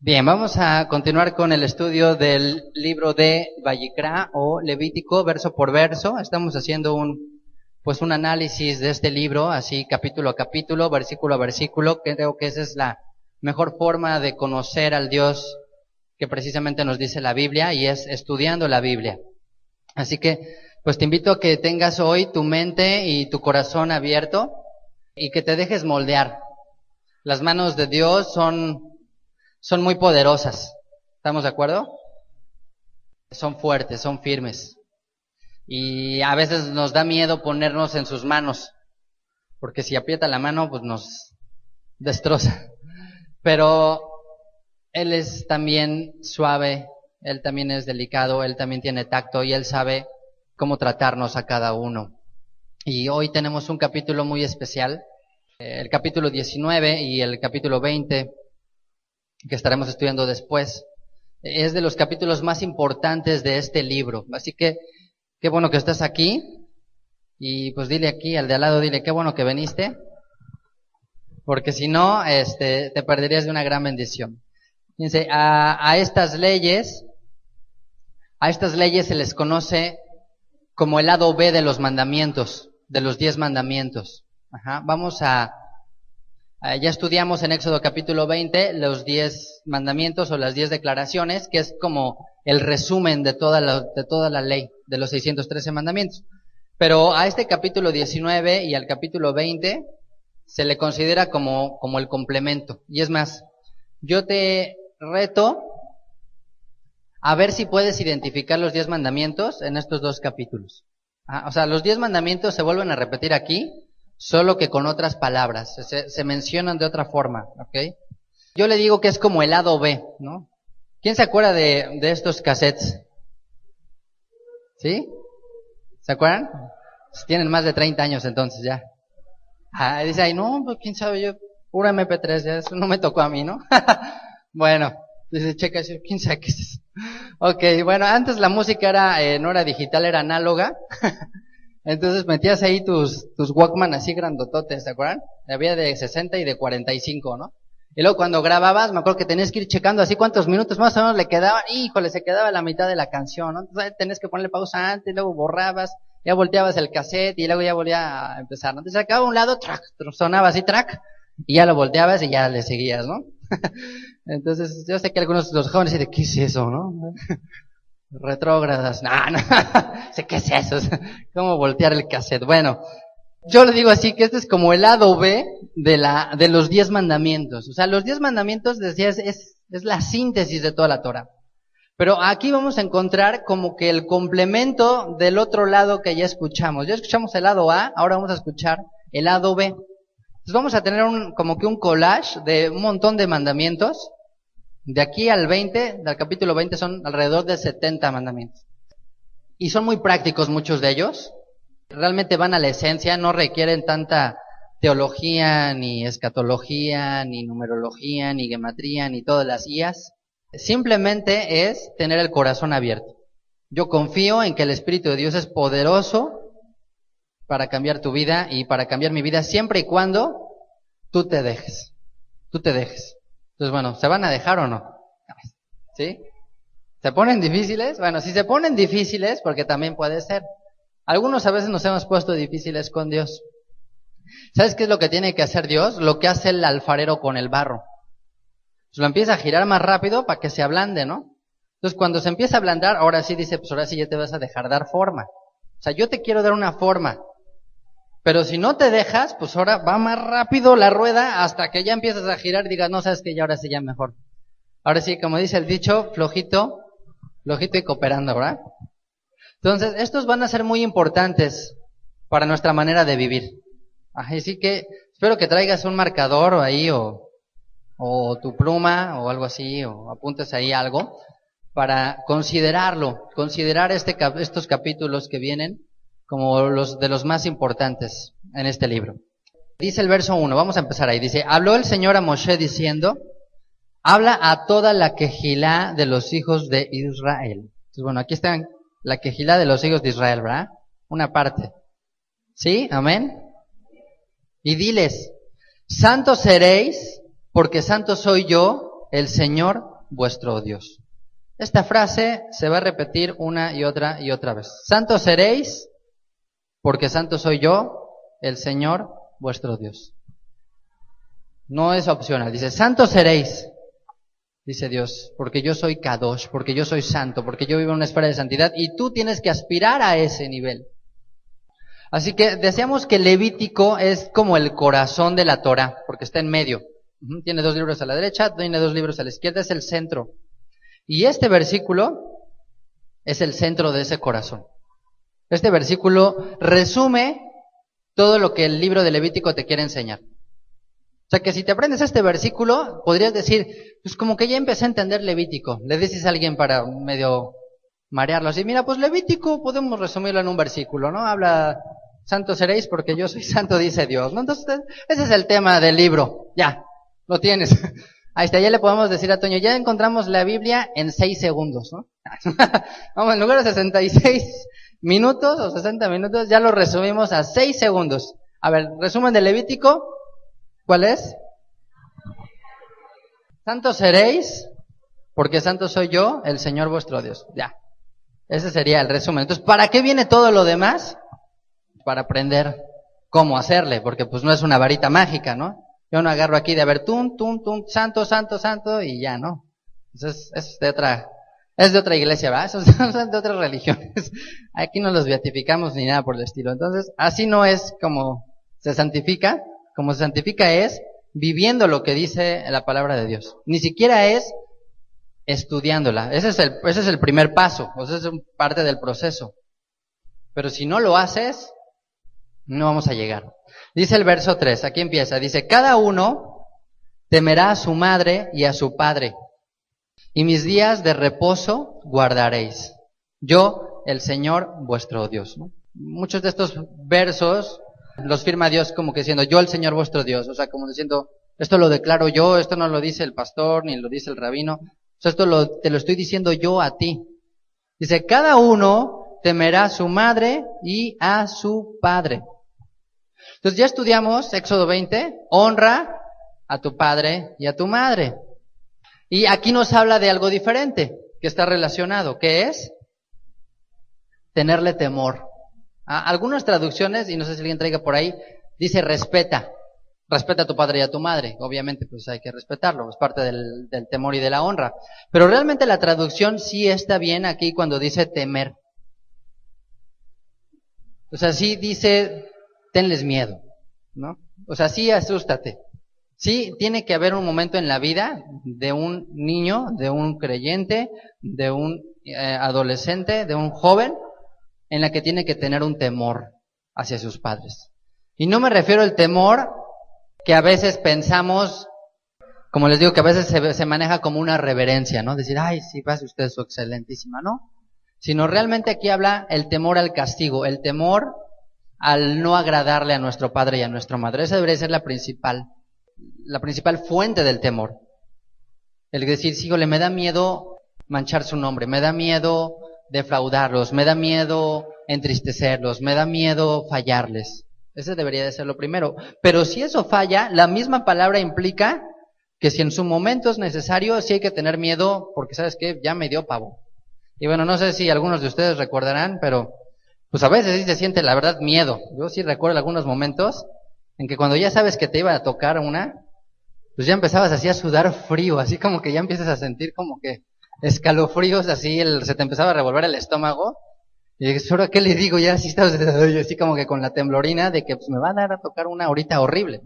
Bien, vamos a continuar con el estudio del libro de Vayikra o Levítico, verso por verso. Estamos haciendo un análisis de este libro, así capítulo a capítulo, versículo a versículo. Creo que esa es la mejor forma de conocer al Dios que precisamente nos dice la Biblia, y es estudiando la Biblia. Así que, pues te invito a que tengas hoy tu mente y tu corazón abierto y que te dejes moldear. Las manos de Dios son muy poderosas. ¿Estamos de acuerdo? Son fuertes, son firmes. Y a veces nos da miedo ponernos en sus manos, porque si aprieta la mano, pues nos destroza. Pero Él es también suave, Él también es delicado, Él también tiene tacto y Él sabe cómo tratarnos a cada uno. Y hoy tenemos un capítulo muy especial, el capítulo 19 y el capítulo 20, que estaremos estudiando después. Es de los capítulos más importantes de este libro. Así que, qué bueno que estás aquí. Y pues dile aquí, al de al lado, dile, qué bueno que viniste. Porque si no, te perderías de una gran bendición. Fíjense, a estas leyes se les conoce como el lado B de los mandamientos, de los 10 mandamientos. Ya estudiamos en Éxodo capítulo 20 los 10 mandamientos o las 10 declaraciones, que es como el resumen de toda la ley, de los 613 mandamientos. Pero a este capítulo 19 y al capítulo 20 se le considera como el complemento. Y es más, yo te reto a ver si puedes identificar los 10 mandamientos en estos dos capítulos. O sea, los 10 mandamientos se vuelven a repetir aquí, solo que con otras palabras, se mencionan de otra forma, ¿ok? Yo le digo que es como el lado B, ¿no? ¿Quién se acuerda de estos cassettes? ¿Sí? ¿Se acuerdan? Tienen más de 30 años entonces ya. Dice ahí, no, pues quién sabe, yo, pura MP3, ya eso no me tocó a mí, ¿no? Bueno, dice, checa, quién sabe qué es eso. Ok, bueno, antes la música no era digital, era análoga. Entonces metías ahí tus Walkman así grandototes, ¿se acuerdan? Había de 60 y de 45, ¿no? Y luego cuando grababas, me acuerdo que tenías que ir checando así cuántos minutos más o menos le quedaban. Híjole, se quedaba la mitad de la canción, ¿no? Entonces tenías que ponerle pausa antes, luego borrabas, ya volteabas el cassette y luego ya volvía a empezar, ¿no? Entonces acababa un lado, track, sonaba así, track, y ya lo volteabas y ya le seguías, ¿no? Entonces yo sé que algunos de los jóvenes dicen, ¿qué es eso, no? Retrógradas, no, sé qué es eso, cómo voltear el cassette. Bueno, yo le digo así que este es como el lado B de los 10 mandamientos. O sea, los 10 mandamientos, decía, es la síntesis de toda la Torah. Pero aquí vamos a encontrar como que el complemento del otro lado que ya escuchamos. Ya escuchamos el lado A, ahora vamos a escuchar el lado B. Entonces vamos a tener como que un collage de un montón de mandamientos. De aquí al capítulo 20 son alrededor de 70 mandamientos. Y son muy prácticos muchos de ellos. Realmente van a la esencia, no requieren tanta teología, ni escatología, ni numerología, ni gematría, ni todas las IAs. Simplemente es tener el corazón abierto. Yo confío en que el Espíritu de Dios es poderoso para cambiar tu vida y para cambiar mi vida siempre y cuando tú te dejes. Tú te dejes. Entonces, bueno, ¿se van a dejar o no? ¿Sí? ¿Se ponen difíciles? Bueno, si se ponen difíciles, porque también puede ser. Algunos a veces nos hemos puesto difíciles con Dios. ¿Sabes qué es lo que tiene que hacer Dios? Lo que hace el alfarero con el barro. Pues lo empieza a girar más rápido para que se ablande, ¿no? Entonces, cuando se empieza a ablandar, ahora sí dice, pues ahora sí ya te vas a dejar dar forma. O sea, yo te quiero dar una forma. Pero si no te dejas, pues ahora va más rápido la rueda hasta que ya empiezas a girar y digas, no, sabes que ya ahora sí ya mejor. Ahora sí, como dice el dicho, flojito y cooperando, ¿verdad? Entonces, estos van a ser muy importantes para nuestra manera de vivir. Así que espero que traigas un marcador ahí o tu pluma o algo así, o apuntes ahí algo para considerar estos capítulos que vienen como los de los más importantes en este libro. Dice el verso 1, vamos a empezar ahí. Dice, habló el Señor a Moshe diciendo, habla a toda la quejilá de los hijos de Israel. Entonces, bueno, aquí están la quejilá de los hijos de Israel, ¿verdad? Una parte. ¿Sí? Amén. Y diles, santos seréis, porque santo soy yo, el Señor, vuestro Dios. Esta frase se va a repetir una y otra vez. Santos seréis, porque santo soy yo, el Señor, vuestro Dios. No es opcional. Dice, santos seréis, dice Dios, porque yo soy Kadosh, porque yo soy santo, porque yo vivo en una esfera de santidad, y tú tienes que aspirar a ese nivel. Así que decíamos que Levítico es como el corazón de la Torah, porque está en medio. Tiene 2 libros a la derecha, tiene 2 libros a la izquierda, es el centro. Y este versículo es el centro de ese corazón. Este versículo resume todo lo que el libro de Levítico te quiere enseñar. O sea que si te aprendes este versículo, podrías decir, pues como que ya empecé a entender Levítico. Le dices a alguien para medio marearlo así, mira, pues Levítico podemos resumirlo en un versículo, ¿no? Habla, santos seréis porque yo soy santo, dice Dios, ¿no? Entonces, ese es el tema del libro. Ya, lo tienes. Ahí está, ya le podemos decir a Toño, ya encontramos la Biblia en 6 segundos, ¿no? Vamos, en lugar de 66 minutos o 60 minutos, ya lo resumimos a 6 segundos. A ver, resumen de Levítico, ¿cuál es? Santos seréis, porque santo soy yo, el Señor vuestro Dios. Ya, ese sería el resumen. Entonces, ¿para qué viene todo lo demás? Para aprender cómo hacerle, porque pues no es una varita mágica, ¿no? Yo no agarro aquí de a ver, santo, santo, santo, y ya, ¿no? Entonces, es de otra iglesia, ¿va? Eso es de otras religiones. Aquí no los beatificamos ni nada por el estilo. Entonces, así no es como se santifica. Como se santifica es viviendo lo que dice la palabra de Dios. Ni siquiera es estudiándola. Ese es el primer paso. O sea, es parte del proceso. Pero si no lo haces, no vamos a llegar. Dice el verso 3, aquí empieza, dice, cada uno temerá a su madre y a su padre, y mis días de reposo guardaréis. Yo, el Señor, vuestro Dios. ¿No? Muchos de estos versos los firma Dios como que diciendo, yo, el Señor, vuestro Dios. O sea, como diciendo, esto lo declaro yo, esto no lo dice el pastor, ni lo dice el rabino. O sea, esto te lo estoy diciendo yo a ti. Dice, cada uno temerá a su madre y a su padre. Entonces ya estudiamos Éxodo 20, honra a tu padre y a tu madre. Y aquí nos habla de algo diferente, que está relacionado, que es tenerle temor. Algunas traducciones, y no sé si alguien traiga por ahí, dice respeta a tu padre y a tu madre. Obviamente pues hay que respetarlo, es parte del temor y de la honra. Pero realmente la traducción sí está bien aquí cuando dice temer. O sea, sí dice tenles miedo, ¿no? O sea, sí asústate. Sí tiene que haber un momento en la vida de un niño, de un creyente, de un adolescente, de un joven, en la que tiene que tener un temor hacia sus padres. Y no me refiero al temor que a veces pensamos, como les digo, que a veces se maneja como una reverencia, ¿no? Decir, ay, sí, pase usted su excelentísima, ¿no? Sino realmente aquí habla el temor al castigo, el temor al no agradarle a nuestro padre y a nuestra madre. Esa debería ser la principal fuente del temor. El decir, sí, híjole, me da miedo manchar su nombre, me da miedo defraudarlos, me da miedo entristecerlos, me da miedo fallarles. Ese debería de ser lo primero. Pero si eso falla, la misma palabra implica que si en su momento es necesario, sí hay que tener miedo, porque ¿sabes qué? Ya me dio pavo. Y bueno, no sé si algunos de ustedes recordarán, pero pues a veces sí se siente la verdad miedo. Yo sí recuerdo algunos momentos en que cuando ya sabes que te iba a tocar una, pues ya empezabas así a sudar frío, así como que ya empiezas a sentir como que escalofríos, así se te empezaba a revolver el estómago. Y dices, ¿ahora qué le digo? Ya así estabas así como que con la temblorina de que pues me va a dar a tocar una ahorita horrible.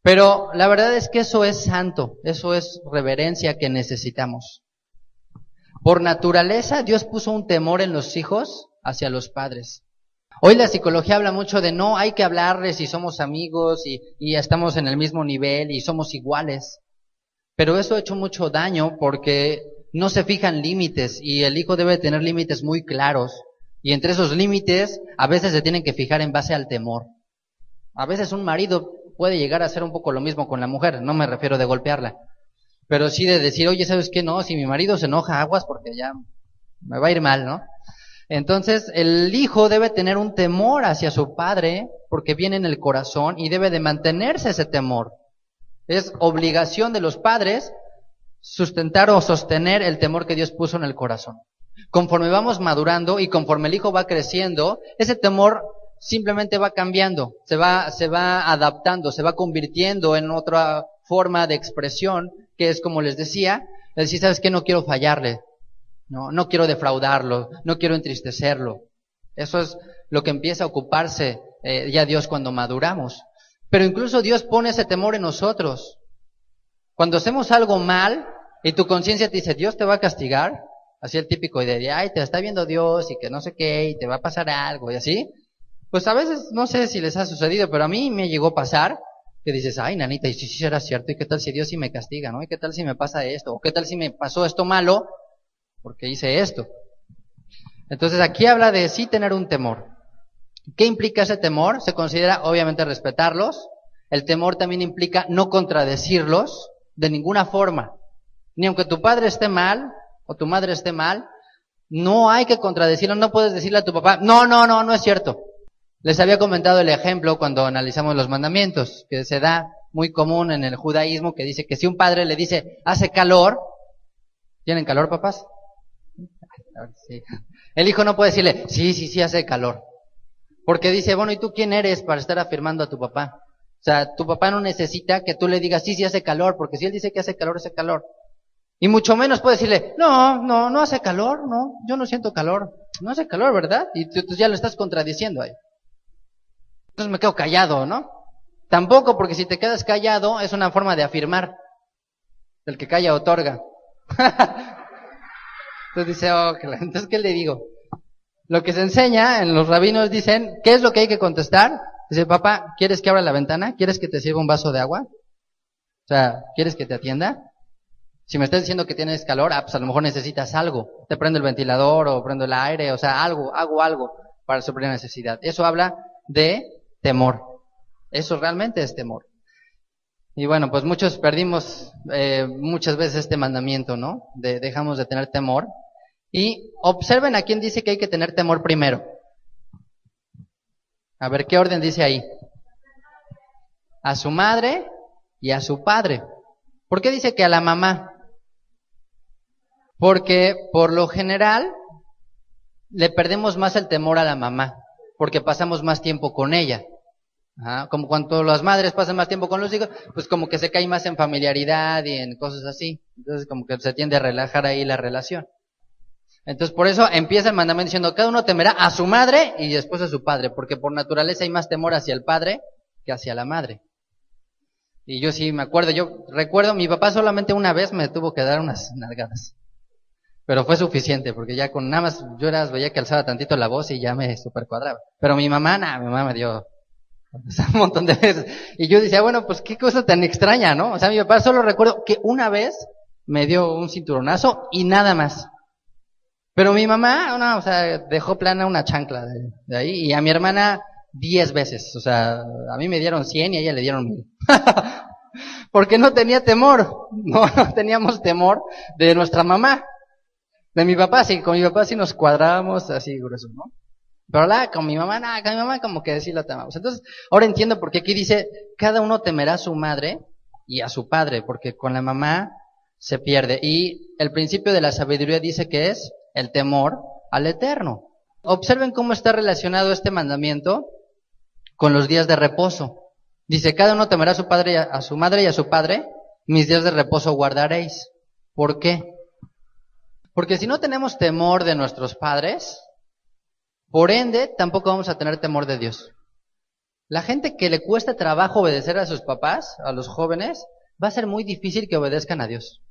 Pero la verdad es que eso es santo, eso es reverencia que necesitamos. Por naturaleza, Dios puso un temor en los hijos hacia los padres. Hoy la psicología habla mucho de no, hay que hablarles y somos amigos y estamos en el mismo nivel y somos iguales. Pero eso ha hecho mucho daño porque no se fijan límites y el hijo debe tener límites muy claros. Y entre esos límites a veces se tienen que fijar en base al temor. A veces un marido puede llegar a hacer un poco lo mismo con la mujer, no me refiero de golpearla. Pero sí de decir, oye, ¿sabes qué? No, si mi marido se enoja, aguas porque ya me va a ir mal, ¿no? Entonces, el hijo debe tener un temor hacia su padre porque viene en el corazón y debe de mantenerse ese temor. Es obligación de los padres sustentar o sostener el temor que Dios puso en el corazón. Conforme vamos madurando y conforme el hijo va creciendo, ese temor simplemente va cambiando, se va adaptando, se va convirtiendo en otra forma de expresión, que es como les decía, ¿sabes qué? No quiero fallarle, no quiero defraudarlo, no quiero entristecerlo. Eso es lo que empieza a ocuparse ya Dios cuando maduramos. Pero incluso Dios pone ese temor en nosotros. Cuando hacemos algo mal y tu conciencia te dice, Dios te va a castigar, así el típico de, ay, te está viendo Dios y que no sé qué, y te va a pasar algo y así, pues a veces, no sé si les ha sucedido, pero a mí me llegó a pasar que dices, ay, nanita, y si será cierto, y qué tal si Dios sí me castiga, ¿no? Y qué tal si me pasa esto, o qué tal si me pasó esto malo, porque hice esto. Entonces aquí habla de sí tener un temor. ¿Qué implica ese temor? Se considera obviamente respetarlos. El temor también implica no contradecirlos de ninguna forma. Ni aunque tu padre esté mal o tu madre esté mal, no hay que contradecirlos. No puedes decirle a tu papá, no es cierto. Les había comentado el ejemplo cuando analizamos los mandamientos, que se da muy común en el judaísmo, que dice que si un padre le dice, hace calor, ¿tienen calor, papás? Sí. El hijo no puede decirle, sí, hace calor. Porque dice, bueno, ¿y tú quién eres para estar afirmando a tu papá? O sea, tu papá no necesita que tú le digas, sí hace calor, porque si él dice que hace calor. Y mucho menos puede decirle, no hace calor, no, yo no siento calor. No hace calor, ¿verdad? Y tú ya lo estás contradiciendo ahí. Entonces me quedo callado, ¿no? Tampoco, porque si te quedas callado es una forma de afirmar. El que calla otorga. Entonces dice, entonces ¿qué le digo? Lo que se enseña, en los rabinos dicen, ¿qué es lo que hay que contestar? Dice, papá, ¿quieres que abra la ventana? ¿Quieres que te sirva un vaso de agua? O sea, ¿quieres que te atienda? Si me estás diciendo que tienes calor, pues a lo mejor necesitas algo. Te prendo el ventilador o prendo el aire, o sea, hago algo para suplir la necesidad. Eso habla de temor. Eso realmente es temor. Y bueno, pues muchos perdimos muchas veces este mandamiento, ¿no? Dejamos de tener temor. Y observen a quién dice que hay que tener temor primero. A ver, ¿qué orden dice ahí? A su madre y a su padre. ¿Por qué dice que a la mamá? Porque por lo general le perdemos más el temor a la mamá, porque pasamos más tiempo con ella. Como cuando las madres pasan más tiempo con los hijos, pues como que se cae más en familiaridad y en cosas así. Entonces como que se tiende a relajar ahí la relación. Entonces por eso empieza el mandamiento diciendo, cada uno temerá a su madre y después a su padre, porque por naturaleza hay más temor hacia el padre que hacia la madre. Y yo sí me acuerdo, yo recuerdo, mi papá solamente una vez me tuvo que dar unas nalgadas. Pero fue suficiente, porque ya con nada más yo veía que alzaba tantito la voz y ya me super cuadraba. Pero mi mamá me dio un montón de veces. Y yo decía, bueno, pues qué cosa tan extraña, ¿no? O sea, mi papá solo recuerdo que una vez me dio un cinturonazo y nada más. Pero mi mamá, o sea, dejó plana una chancla de ahí, y a mi hermana 10 veces. O sea, a mí me dieron 100 y a ella le dieron 1000. Porque no tenía temor. No teníamos temor de nuestra mamá. De mi papá, sí, con mi papá sí nos cuadrábamos así grueso, ¿no? Pero con mi mamá, con mi mamá como que sí la temamos. Entonces, ahora entiendo por qué aquí dice, cada uno temerá a su madre y a su padre, porque con la mamá se pierde. Y el principio de la sabiduría dice que es el temor al Eterno. Observen cómo está relacionado este mandamiento con los días de reposo. Dice, cada uno temerá a su padre, a su madre y a su padre, mis días de reposo guardaréis. ¿Por qué? Porque si no tenemos temor de nuestros padres, por ende, tampoco vamos a tener temor de Dios. La gente que le cuesta trabajo obedecer a sus papás, a los jóvenes, va a ser muy difícil que obedezcan a Dios.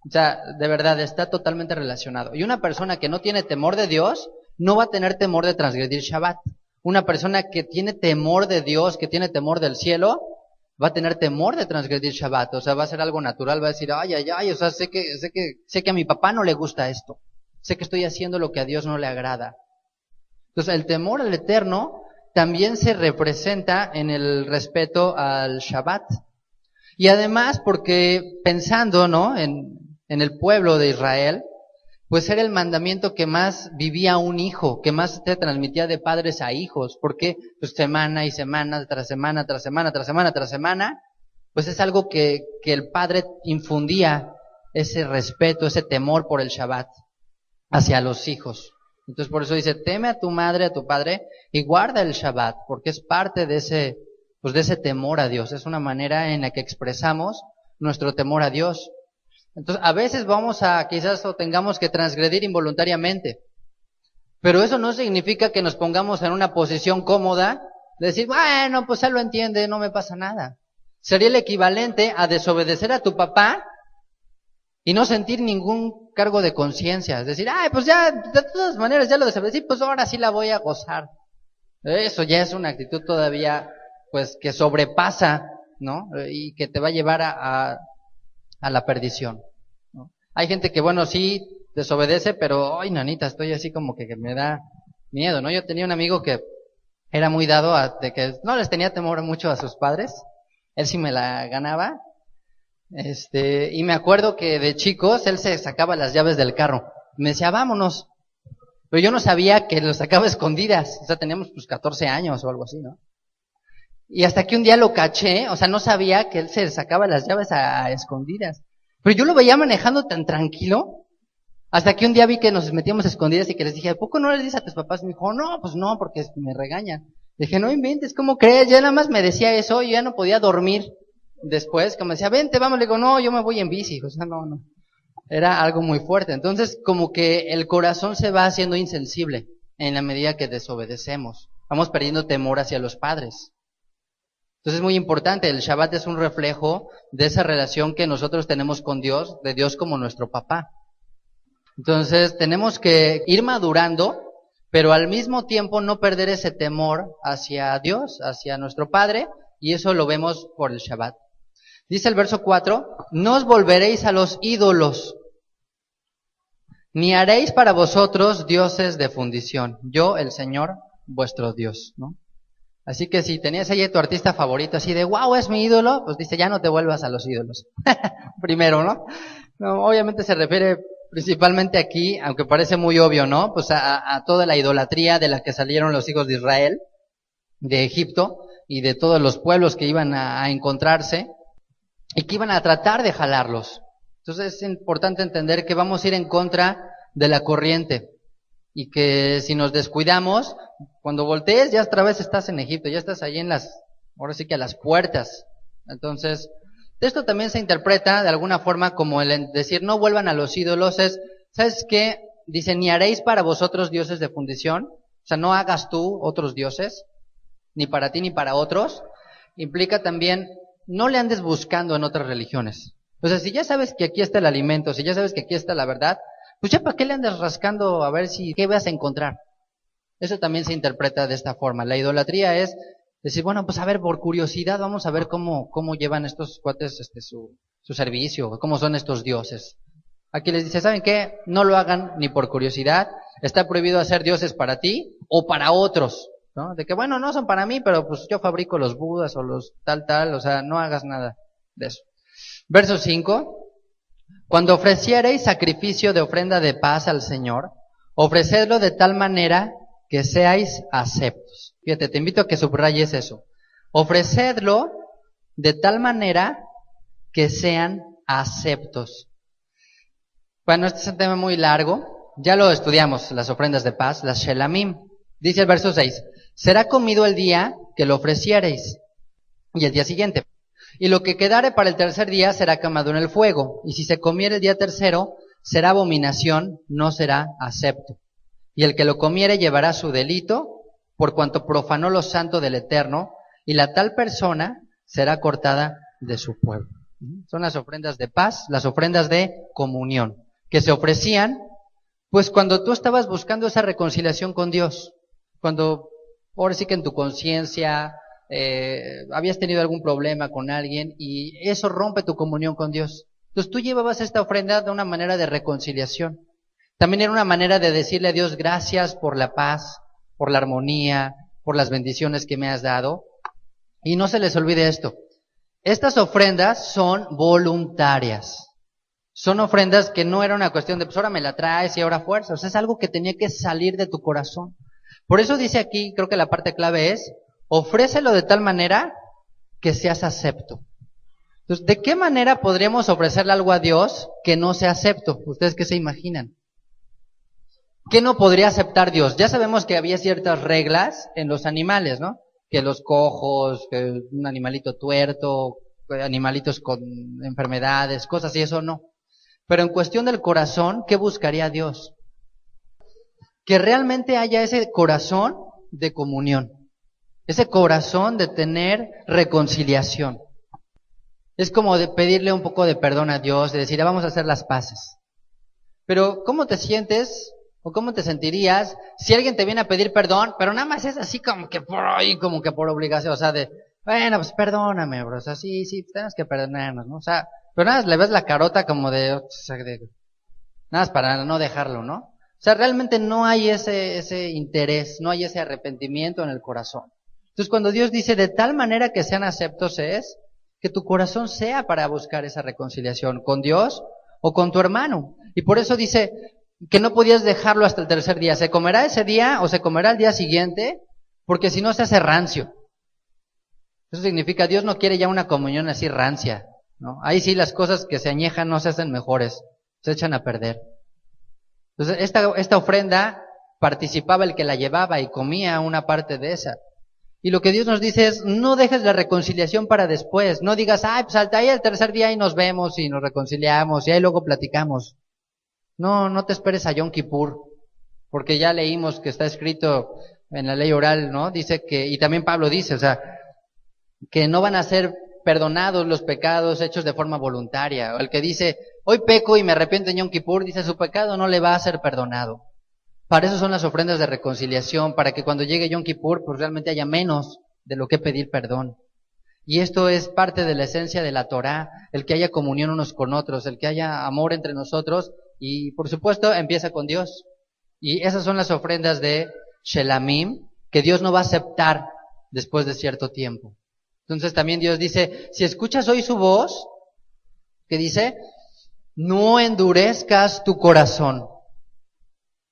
O sea, de verdad, está totalmente relacionado. Y una persona que no tiene temor de Dios, no va a tener temor de transgredir Shabbat. Una persona que tiene temor de Dios, que tiene temor del cielo, va a tener temor de transgredir Shabbat. O sea, va a ser algo natural, va a decir, ay, o sea, sé que a mi papá no le gusta esto. Sé que estoy haciendo lo que a Dios no le agrada. Entonces, el temor al Eterno también se representa en el respeto al Shabbat. Y además, porque pensando, ¿no?, en el pueblo de Israel, pues era el mandamiento que más vivía un hijo, que más se transmitía de padres a hijos, porque pues semana y semana, tras semana, tras semana, tras semana, tras semana, pues es algo que el padre infundía ese respeto, ese temor por el Shabbat hacia los hijos. Entonces por eso dice, teme a tu madre, a tu padre, y guarda el Shabbat, porque es parte de ese temor a Dios. Es una manera en la que expresamos nuestro temor a Dios. Entonces a veces quizás o tengamos que transgredir involuntariamente, pero eso no significa que nos pongamos en una posición cómoda de decir, bueno, pues él lo entiende, no me pasa nada. Sería el equivalente a desobedecer a tu papá y no sentir ningún cargo de conciencia. Es decir, pues ya, de todas maneras ya lo desobedecí, pues ahora sí la voy a gozar. Eso ya es una actitud todavía, pues, que sobrepasa, ¿no? Y que te va a llevar a la perdición, ¿no? Hay gente que, bueno, sí desobedece, pero, ay, nanita, estoy así como que me da miedo, ¿no? Yo tenía un amigo que era muy dado de que no les tenía temor mucho a sus padres. Él sí me la ganaba. Y me acuerdo que de chicos, él se sacaba las llaves del carro. Me decía, vámonos. Pero yo no sabía que lo sacaba a escondidas. O sea, teníamos pues 14 años o algo así, ¿no? Y hasta que un día lo caché, o sea, no sabía que él se sacaba las llaves a escondidas. Pero yo lo veía manejando tan tranquilo, hasta que un día vi que nos metíamos a escondidas y que les dije, ¿a poco no les dices a tus papás? Me dijo, no, pues no, porque me regañan. Dije, no inventes, ¿cómo crees? Ya nada más me decía eso y ya no podía dormir después. Como decía, vente, vamos, le digo, no, yo me voy en bici. O sea, no. Era algo muy fuerte. Entonces, como que el corazón se va haciendo insensible en la medida que desobedecemos. Vamos perdiendo temor hacia los padres. Entonces es muy importante, el Shabbat es un reflejo de esa relación que nosotros tenemos con Dios, de Dios como nuestro papá. Entonces tenemos que ir madurando, pero al mismo tiempo no perder ese temor hacia Dios, hacia nuestro Padre, y eso lo vemos por el Shabbat. Dice el verso 4, no os volveréis a los ídolos, ni haréis para vosotros dioses de fundición, yo el Señor vuestro Dios, ¿no? Así que si tenías ahí a tu artista favorito así de, wow, es mi ídolo, pues dice, ya no te vuelvas a los ídolos. Primero, ¿no? No, obviamente se refiere principalmente aquí, aunque parece muy obvio, ¿no? Pues a toda la idolatría de la que salieron los hijos de Israel, de Egipto, y de todos los pueblos que iban a encontrarse, y que iban a tratar de jalarlos. Entonces es importante entender que vamos a ir en contra de la corriente. Y que si nos descuidamos, cuando voltees ya otra vez estás en Egipto, ya estás ahí ahora sí que a las puertas. Entonces, esto también se interpreta de alguna forma como el decir no vuelvan a los ídolos, ¿sabes qué? Dice, ni haréis para vosotros dioses de fundición, o sea, no hagas tú otros dioses, ni para ti ni para otros. Implica también, no le andes buscando en otras religiones. O sea, si ya sabes que aquí está el alimento, si ya sabes que aquí está la verdad, pues ya para qué le andas rascando a ver qué vas a encontrar. Eso también se interpreta de esta forma. La idolatría es decir, bueno, pues a ver, por curiosidad vamos a ver cómo llevan estos cuates su servicio, cómo son estos dioses. Aquí les dice, ¿saben qué? No lo hagan ni por curiosidad. Está prohibido hacer dioses para ti o para otros, ¿no? De que, bueno, no son para mí, pero pues yo fabrico los budas o los tal, o sea, no hagas nada de eso. Verso 5. Cuando ofreciereis sacrificio de ofrenda de paz al Señor, ofrecedlo de tal manera que seáis aceptos. Fíjate, te invito a que subrayes eso. Ofrecedlo de tal manera que sean aceptos. Bueno, este es un tema muy largo. Ya lo estudiamos, las ofrendas de paz, las shelamim. Dice el verso 6, será comido el día que lo ofreciereis, y el día siguiente. Y lo que quedare para el tercer día será quemado en el fuego, y si se comiere el día tercero, será abominación, no será acepto. Y el que lo comiere llevará su delito, por cuanto profanó lo santo del Eterno, y la tal persona será cortada de su pueblo. Son las ofrendas de paz, las ofrendas de comunión, que se ofrecían, pues cuando tú estabas buscando esa reconciliación con Dios, cuando, ahora sí que en tu conciencia, habías tenido algún problema con alguien y eso rompe tu comunión con Dios. Entonces tú llevabas esta ofrenda de una manera de reconciliación. También era una manera de decirle a Dios gracias por la paz, por la armonía, por las bendiciones que me has dado. Y no se les olvide esto. Estas ofrendas son voluntarias. Son ofrendas que no era una cuestión de pues ahora me la traes y ahora fuerza. O sea, es algo que tenía que salir de tu corazón. Por eso dice aquí, creo que la parte clave es ofrécelo de tal manera que seas acepto. Entonces, ¿de qué manera podríamos ofrecerle algo a Dios que no sea acepto? ¿Ustedes qué se imaginan? ¿Qué no podría aceptar Dios? Ya sabemos que había ciertas reglas en los animales, ¿no? Que los cojos, que un animalito tuerto, animalitos con enfermedades, cosas y eso no. Pero en cuestión del corazón, ¿qué buscaría Dios? Que realmente haya ese corazón de comunión, ese corazón de tener reconciliación. Es como de pedirle un poco de perdón a Dios, de decir, vamos a hacer las paces. Pero, ¿cómo te sientes o cómo te sentirías si alguien te viene a pedir perdón, pero nada más es así como que por ahí, como que por obligación, o sea, de, bueno, pues perdóname, bro, o sea, sí, tenemos que perdonarnos, ¿no? O sea, pero nada más le ves la carota como de nada más para no dejarlo, ¿no? O sea, realmente no hay ese interés, no hay ese arrepentimiento en el corazón. Entonces, cuando Dios dice, de tal manera que sean aceptos es, que tu corazón sea para buscar esa reconciliación con Dios o con tu hermano. Y por eso dice que no podías dejarlo hasta el tercer día. Se comerá ese día o se comerá el día siguiente, porque si no se hace rancio. Eso significa, Dios no quiere ya una comunión así rancia, ¿no? Ahí sí las cosas que se añejan no se hacen mejores, se echan a perder. Entonces, esta ofrenda participaba el que la llevaba y comía una parte de esa. Y lo que Dios nos dice es, no dejes la reconciliación para después. No digas, pues hasta ahí el tercer día y nos vemos y nos reconciliamos y ahí luego platicamos. No te esperes a Yom Kippur, porque ya leímos que está escrito en la ley oral, ¿no? Dice que, y también Pablo dice, o sea, que no van a ser perdonados los pecados hechos de forma voluntaria. O el que dice, hoy peco y me arrepiento en Yom Kippur, dice, su pecado no le va a ser perdonado. Para eso son las ofrendas de reconciliación, para que cuando llegue Yom Kippur, pues realmente haya menos de lo que pedir perdón. Y esto es parte de la esencia de la Torá, el que haya comunión unos con otros, el que haya amor entre nosotros, y por supuesto empieza con Dios. Y esas son las ofrendas de Shelamim, que Dios no va a aceptar después de cierto tiempo. Entonces también Dios dice, si escuchas hoy su voz, que dice, no endurezcas tu corazón.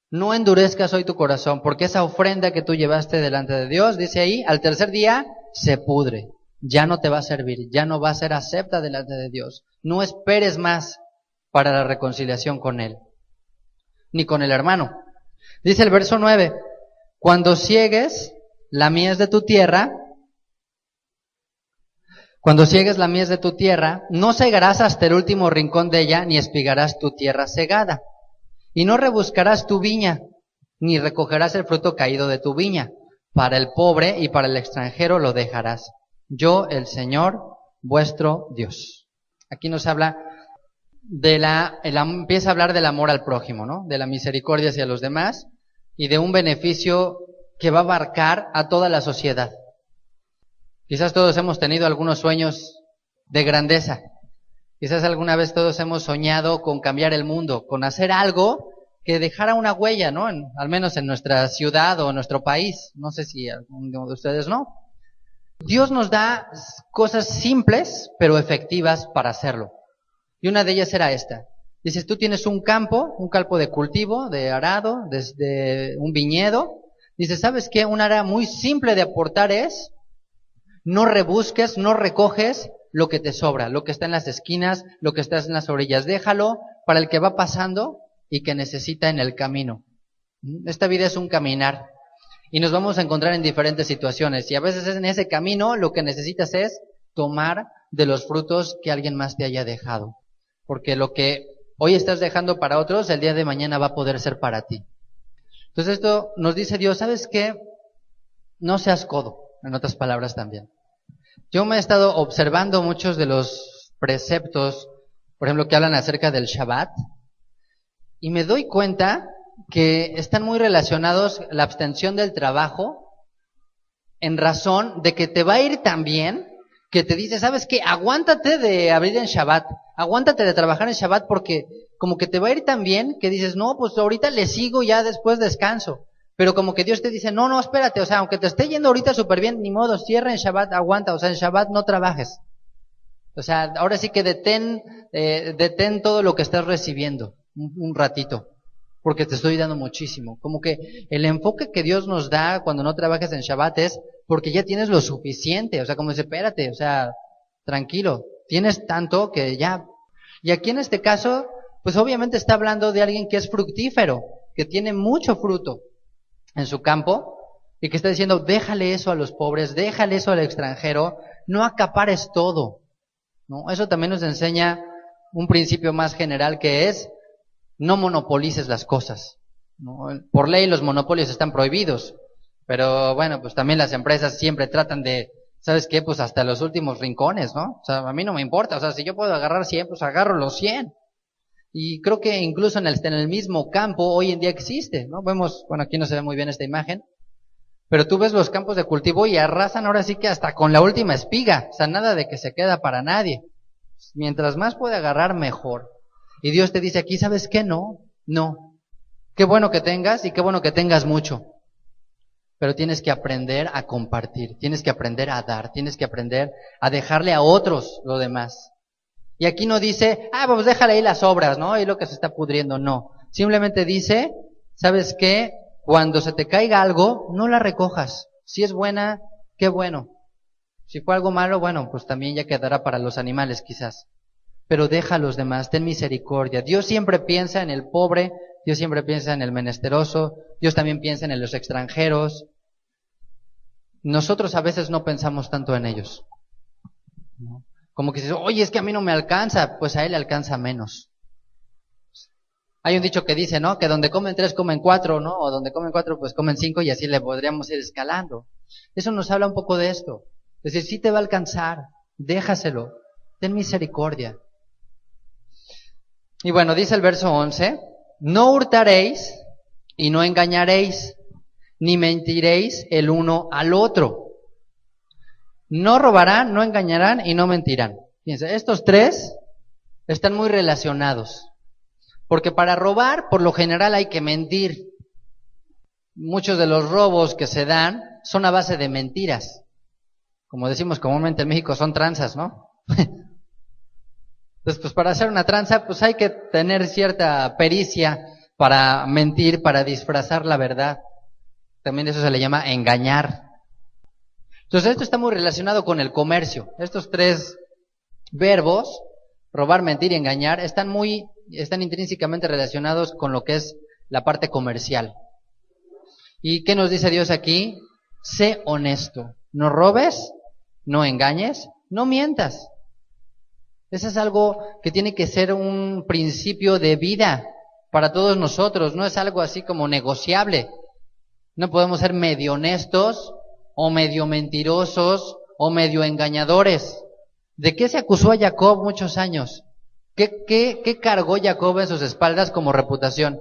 No endurezcas hoy tu corazón, porque esa ofrenda que tú llevaste delante de Dios, dice ahí, al tercer día se pudre, ya no te va a servir, ya no va a ser acepta delante de Dios. No esperes más para la reconciliación con Él, ni con el hermano. Dice el verso 9, cuando ciegues la mies de tu tierra, no segarás hasta el último rincón de ella, ni espigarás tu tierra segada. Y no rebuscarás tu viña, ni recogerás el fruto caído de tu viña. Para el pobre y para el extranjero lo dejarás. Yo, el Señor, vuestro Dios. Aquí nos habla empieza a hablar del amor al prójimo, ¿no? De la misericordia hacia los demás y de un beneficio que va a abarcar a toda la sociedad. Quizás todos hemos tenido algunos sueños de grandeza. Quizás alguna vez todos hemos soñado con cambiar el mundo, con hacer algo que dejara una huella, ¿no? Al menos en nuestra ciudad o en nuestro país. No sé si alguno de ustedes no. Dios nos da cosas simples, pero efectivas para hacerlo. Y una de ellas era esta. Dices, tú tienes un campo de cultivo, de arado, desde un viñedo. Dices, ¿sabes qué? Un área muy simple de aportar es, no rebusques, no recoges lo que te sobra, lo que está en las esquinas, lo que está en las orillas. Déjalo para el que va pasando y que necesita en el camino. Esta vida es un caminar y nos vamos a encontrar en diferentes situaciones y a veces en ese camino lo que necesitas es tomar de los frutos que alguien más te haya dejado. Porque lo que hoy estás dejando para otros, el día de mañana va a poder ser para ti. Entonces esto nos dice Dios, ¿sabes qué? No seas codo, en otras palabras también. Yo me he estado observando muchos de los preceptos, por ejemplo, que hablan acerca del Shabbat, y me doy cuenta que están muy relacionados la abstención del trabajo en razón de que te va a ir tan bien que te dice, ¿sabes qué? Aguántate de abrir en Shabbat, aguántate de trabajar en Shabbat porque como que te va a ir tan bien que dices, no, pues ahorita le sigo, ya después descanso. Pero como que Dios te dice, no, espérate, o sea, aunque te esté yendo ahorita súper bien, ni modo, cierra en Shabbat, aguanta, o sea, en Shabbat no trabajes. O sea, ahora sí que detén todo lo que estás recibiendo, un ratito, porque te estoy dando muchísimo. Como que el enfoque que Dios nos da cuando no trabajas en Shabbat es porque ya tienes lo suficiente, o sea, como dice, espérate, o sea, tranquilo, tienes tanto que ya... Y aquí en este caso, pues obviamente está hablando de alguien que es fructífero, que tiene mucho fruto en su campo, y que está diciendo, déjale eso a los pobres, déjale eso al extranjero, no acapares todo, ¿no? Eso también nos enseña un principio más general que es, no monopolices las cosas, ¿no? Por ley los monopolios están prohibidos, pero bueno, pues también las empresas siempre tratan de, ¿sabes qué? Pues hasta los últimos rincones, ¿no? O sea, a mí no me importa, o sea, si yo puedo agarrar 100, pues agarro los 100. Y creo que incluso en el mismo campo hoy en día existe, ¿no? Vemos, bueno, aquí no se ve muy bien esta imagen, pero tú ves los campos de cultivo y arrasan ahora sí que hasta con la última espiga, o sea, nada de que se queda para nadie. Mientras más puede agarrar, mejor. Y Dios te dice aquí, ¿sabes qué? No. Qué bueno que tengas y qué bueno que tengas mucho. Pero tienes que aprender a compartir, tienes que aprender a dar, tienes que aprender a dejarle a otros lo demás. Y aquí no dice, pues déjale ahí las obras, ¿no? Y lo que se está pudriendo, no. Simplemente dice, ¿sabes qué? Cuando se te caiga algo, no la recojas. Si es buena, qué bueno. Si fue algo malo, bueno, pues también ya quedará para los animales quizás. Pero deja a los demás, ten misericordia. Dios siempre piensa en el pobre, Dios siempre piensa en el menesteroso, Dios también piensa en los extranjeros. Nosotros a veces no pensamos tanto en ellos, ¿no? Como que dices, oye, es que a mí no me alcanza, pues a él le alcanza menos. Hay un dicho que dice, ¿no? Que donde comen 3, comen 4, ¿no? O donde comen 4, pues comen 5 y así le podríamos ir escalando. Eso nos habla un poco de esto. Es decir, sí te va a alcanzar, déjaselo, ten misericordia. Y bueno, dice el verso 11, no hurtaréis y no engañaréis, ni mentiréis el uno al otro. No robarán, no engañarán y no mentirán. Fíjense, estos tres están muy relacionados. Porque para robar, por lo general, hay que mentir. Muchos de los robos que se dan son a base de mentiras. Como decimos comúnmente en México, son tranzas, ¿no? Entonces, pues para hacer una tranza, pues hay que tener cierta pericia para mentir, para disfrazar la verdad. También eso se le llama engañar. Entonces, esto está muy relacionado con el comercio. Estos tres verbos, robar, mentir y engañar, están intrínsecamente relacionados con lo que es la parte comercial. ¿Y qué nos dice Dios aquí? Sé honesto. No robes, no engañes, no mientas. Eso es algo que tiene que ser un principio de vida para todos nosotros. No es algo así como negociable. No podemos ser medio honestos o medio mentirosos o medio engañadores. ¿De qué se acusó a Jacob muchos años? ¿Qué cargó Jacob en sus espaldas como reputación?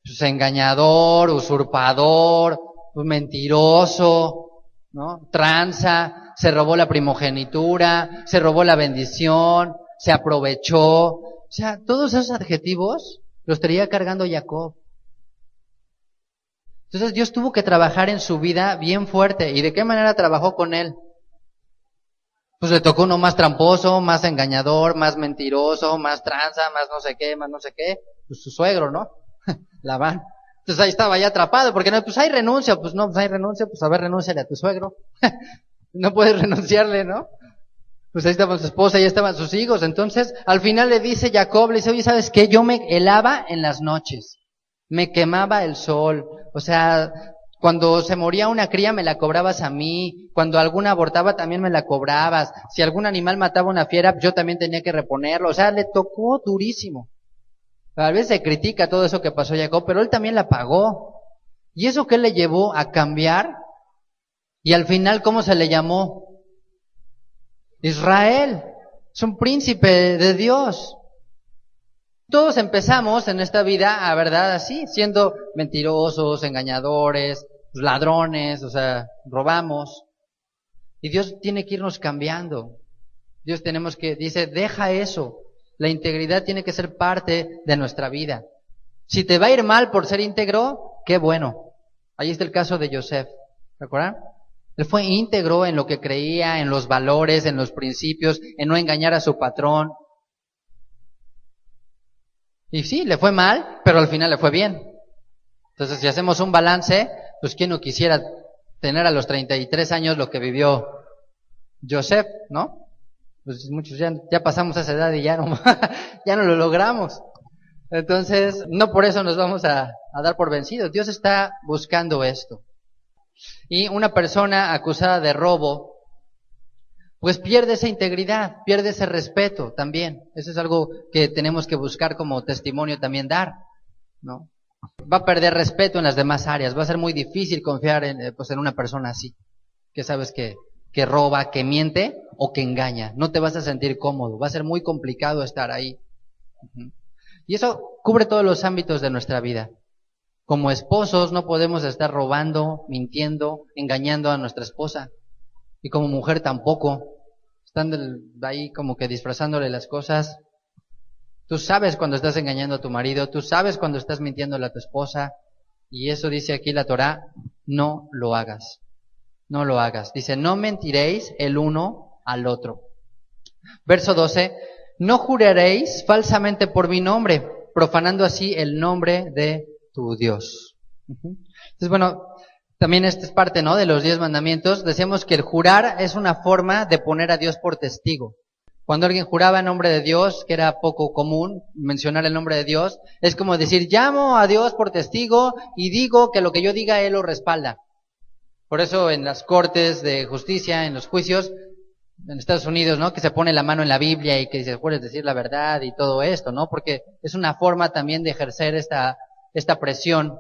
Pues engañador, usurpador, mentiroso, ¿no? Tranza, se robó la primogenitura, se robó la bendición, se aprovechó. O sea, todos esos adjetivos los traía cargando Jacob. Entonces Dios tuvo que trabajar en su vida bien fuerte. ¿Y de qué manera trabajó con él? Pues le tocó uno más tramposo, más engañador, más mentiroso, más tranza, más no sé qué, pues su suegro, ¿no? Labán. Entonces ahí estaba ya atrapado, porque no, pues hay renuncia, pues no, pues hay renuncia, pues a ver, renúnciale a tu suegro. No puedes renunciarle, ¿no? Pues ahí estaba su esposa, ahí estaban sus hijos. Entonces, al final le dice Jacob, le dice, oye, ¿sabes qué? Yo me helaba en las noches, me quemaba el sol, o sea, cuando se moría una cría me la cobrabas a mí, cuando alguna abortaba también me la cobrabas, si algún animal mataba una fiera, yo también tenía que reponerlo, o sea, le tocó durísimo. A veces se critica todo eso que pasó a Jacob, pero él también la pagó. ¿Y eso qué le llevó a cambiar? Y al final, ¿cómo se le llamó? Israel. Es un príncipe de Dios. Todos empezamos en esta vida, a verdad, así, siendo mentirosos, engañadores, ladrones, o sea, robamos. Y Dios tiene que irnos cambiando. Dice, deja eso. La integridad tiene que ser parte de nuestra vida. Si te va a ir mal por ser íntegro, qué bueno. Ahí está el caso de Yosef, ¿se acuerdan? Él fue íntegro en lo que creía, en los valores, en los principios, en no engañar a su patrón. Y sí, le fue mal, pero al final le fue bien. Entonces, si hacemos un balance, pues ¿quién no quisiera tener a los 33 años lo que vivió Yosef, ¿no? Pues muchos ya pasamos esa edad y ya no, ya no lo logramos. Entonces, no por eso nos vamos a dar por vencidos. Dios está buscando esto. Y una persona acusada de robo, pues pierde esa integridad, pierde ese respeto también. Eso es algo que tenemos que buscar como testimonio también dar, ¿no? Va a perder respeto en las demás áreas, va a ser muy difícil confiar en una persona así, que sabes que roba, que miente o que engaña. No te vas a sentir cómodo, va a ser muy complicado estar ahí. Y eso cubre todos los ámbitos de nuestra vida. Como esposos no podemos estar robando, mintiendo, engañando a nuestra esposa. Y como mujer tampoco. Están ahí como que disfrazándole las cosas. Tú sabes cuando estás engañando a tu marido, tú sabes cuando estás mintiéndole a tu esposa. Y eso dice aquí la Torá, no lo hagas. No lo hagas. Dice, no mentiréis el uno al otro. Verso 12, no juraréis falsamente por mi nombre, profanando así el nombre de tu Dios. Entonces, bueno, también esta es parte, ¿no?, de los 10 mandamientos. Decíamos que el jurar es una forma de poner a Dios por testigo. Cuando alguien juraba en nombre de Dios, que era poco común mencionar el nombre de Dios, es como decir, llamo a Dios por testigo y digo que lo que yo diga Él lo respalda. Por eso en las cortes de justicia, en los juicios, en Estados Unidos, ¿no?, que se pone la mano en la Biblia y que dice, puedes decir la verdad y todo esto, ¿no? Porque es una forma también de ejercer esta presión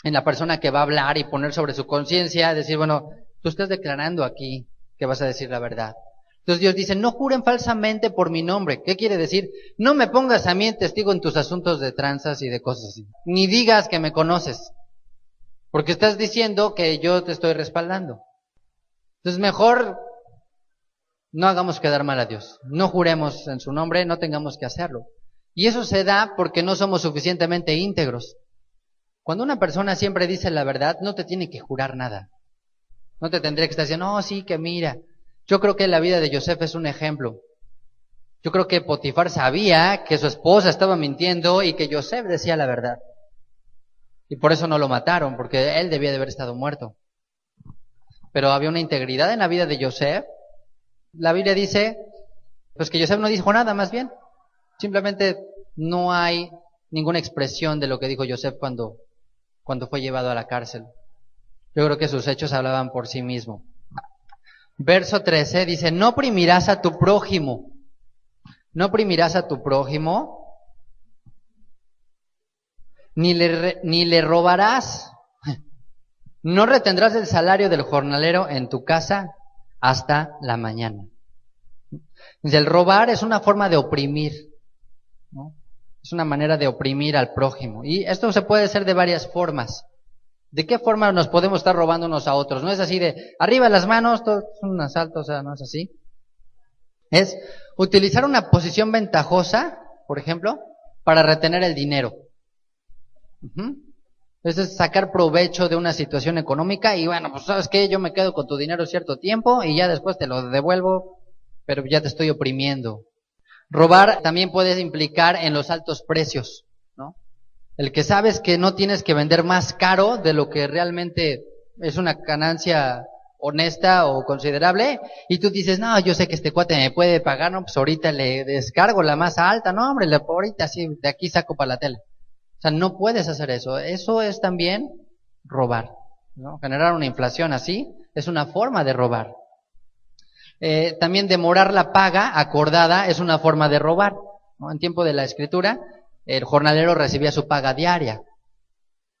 en la persona que va a hablar y poner sobre su conciencia, decir, bueno, tú estás declarando aquí que vas a decir la verdad. Entonces Dios dice, no juren falsamente por mi nombre. ¿Qué quiere decir? No me pongas a mí en testigo en tus asuntos de tranzas y de cosas así. Ni digas que me conoces. Porque estás diciendo que yo te estoy respaldando. Entonces mejor no hagamos quedar mal a Dios. No juremos en su nombre, no tengamos que hacerlo. Y eso se da porque no somos suficientemente íntegros. Cuando una persona siempre dice la verdad, no te tiene que jurar nada. No te tendría que estar diciendo, no, sí, que mira. Yo creo que la vida de Yosef es un ejemplo. Yo creo que Potifar sabía que su esposa estaba mintiendo y que Yosef decía la verdad. Y por eso no lo mataron, porque él debía de haber estado muerto. Pero había una integridad en la vida de Yosef. La Biblia dice, pues que Yosef no dijo nada, más bien. Simplemente no hay ninguna expresión de lo que dijo Yosef cuando fue llevado a la cárcel. Yo creo que sus hechos hablaban por sí mismo. Verso 13 dice, no oprimirás a tu prójimo. No oprimirás a tu prójimo, ni le robarás. No retendrás el salario del jornalero en tu casa hasta la mañana. El robar es una forma de oprimir, ¿no? Es una manera de oprimir al prójimo. Y esto se puede hacer de varias formas. ¿De qué forma nos podemos estar robando unos a otros? No es así de arriba las manos, todo es un asalto, o sea, no es así. Es utilizar una posición ventajosa, por ejemplo, para retener el dinero. Es sacar provecho de una situación económica y bueno, pues ¿sabes qué? Yo me quedo con tu dinero cierto tiempo y ya después te lo devuelvo, pero ya te estoy oprimiendo. Robar también puede implicar en los altos precios, ¿no? El que sabes que no tienes que vender más caro de lo que realmente es una ganancia honesta o considerable, y tú dices, no, yo sé que este cuate me puede pagar, no, pues ahorita le descargo la más alta, no, hombre, ahorita sí, de aquí saco para la tele. O sea, no puedes hacer eso. Eso es también robar, ¿no? Generar una inflación así es una forma de robar. También demorar la paga acordada es una forma de robar, ¿no? En tiempo de la Escritura, el jornalero recibía su paga diaria.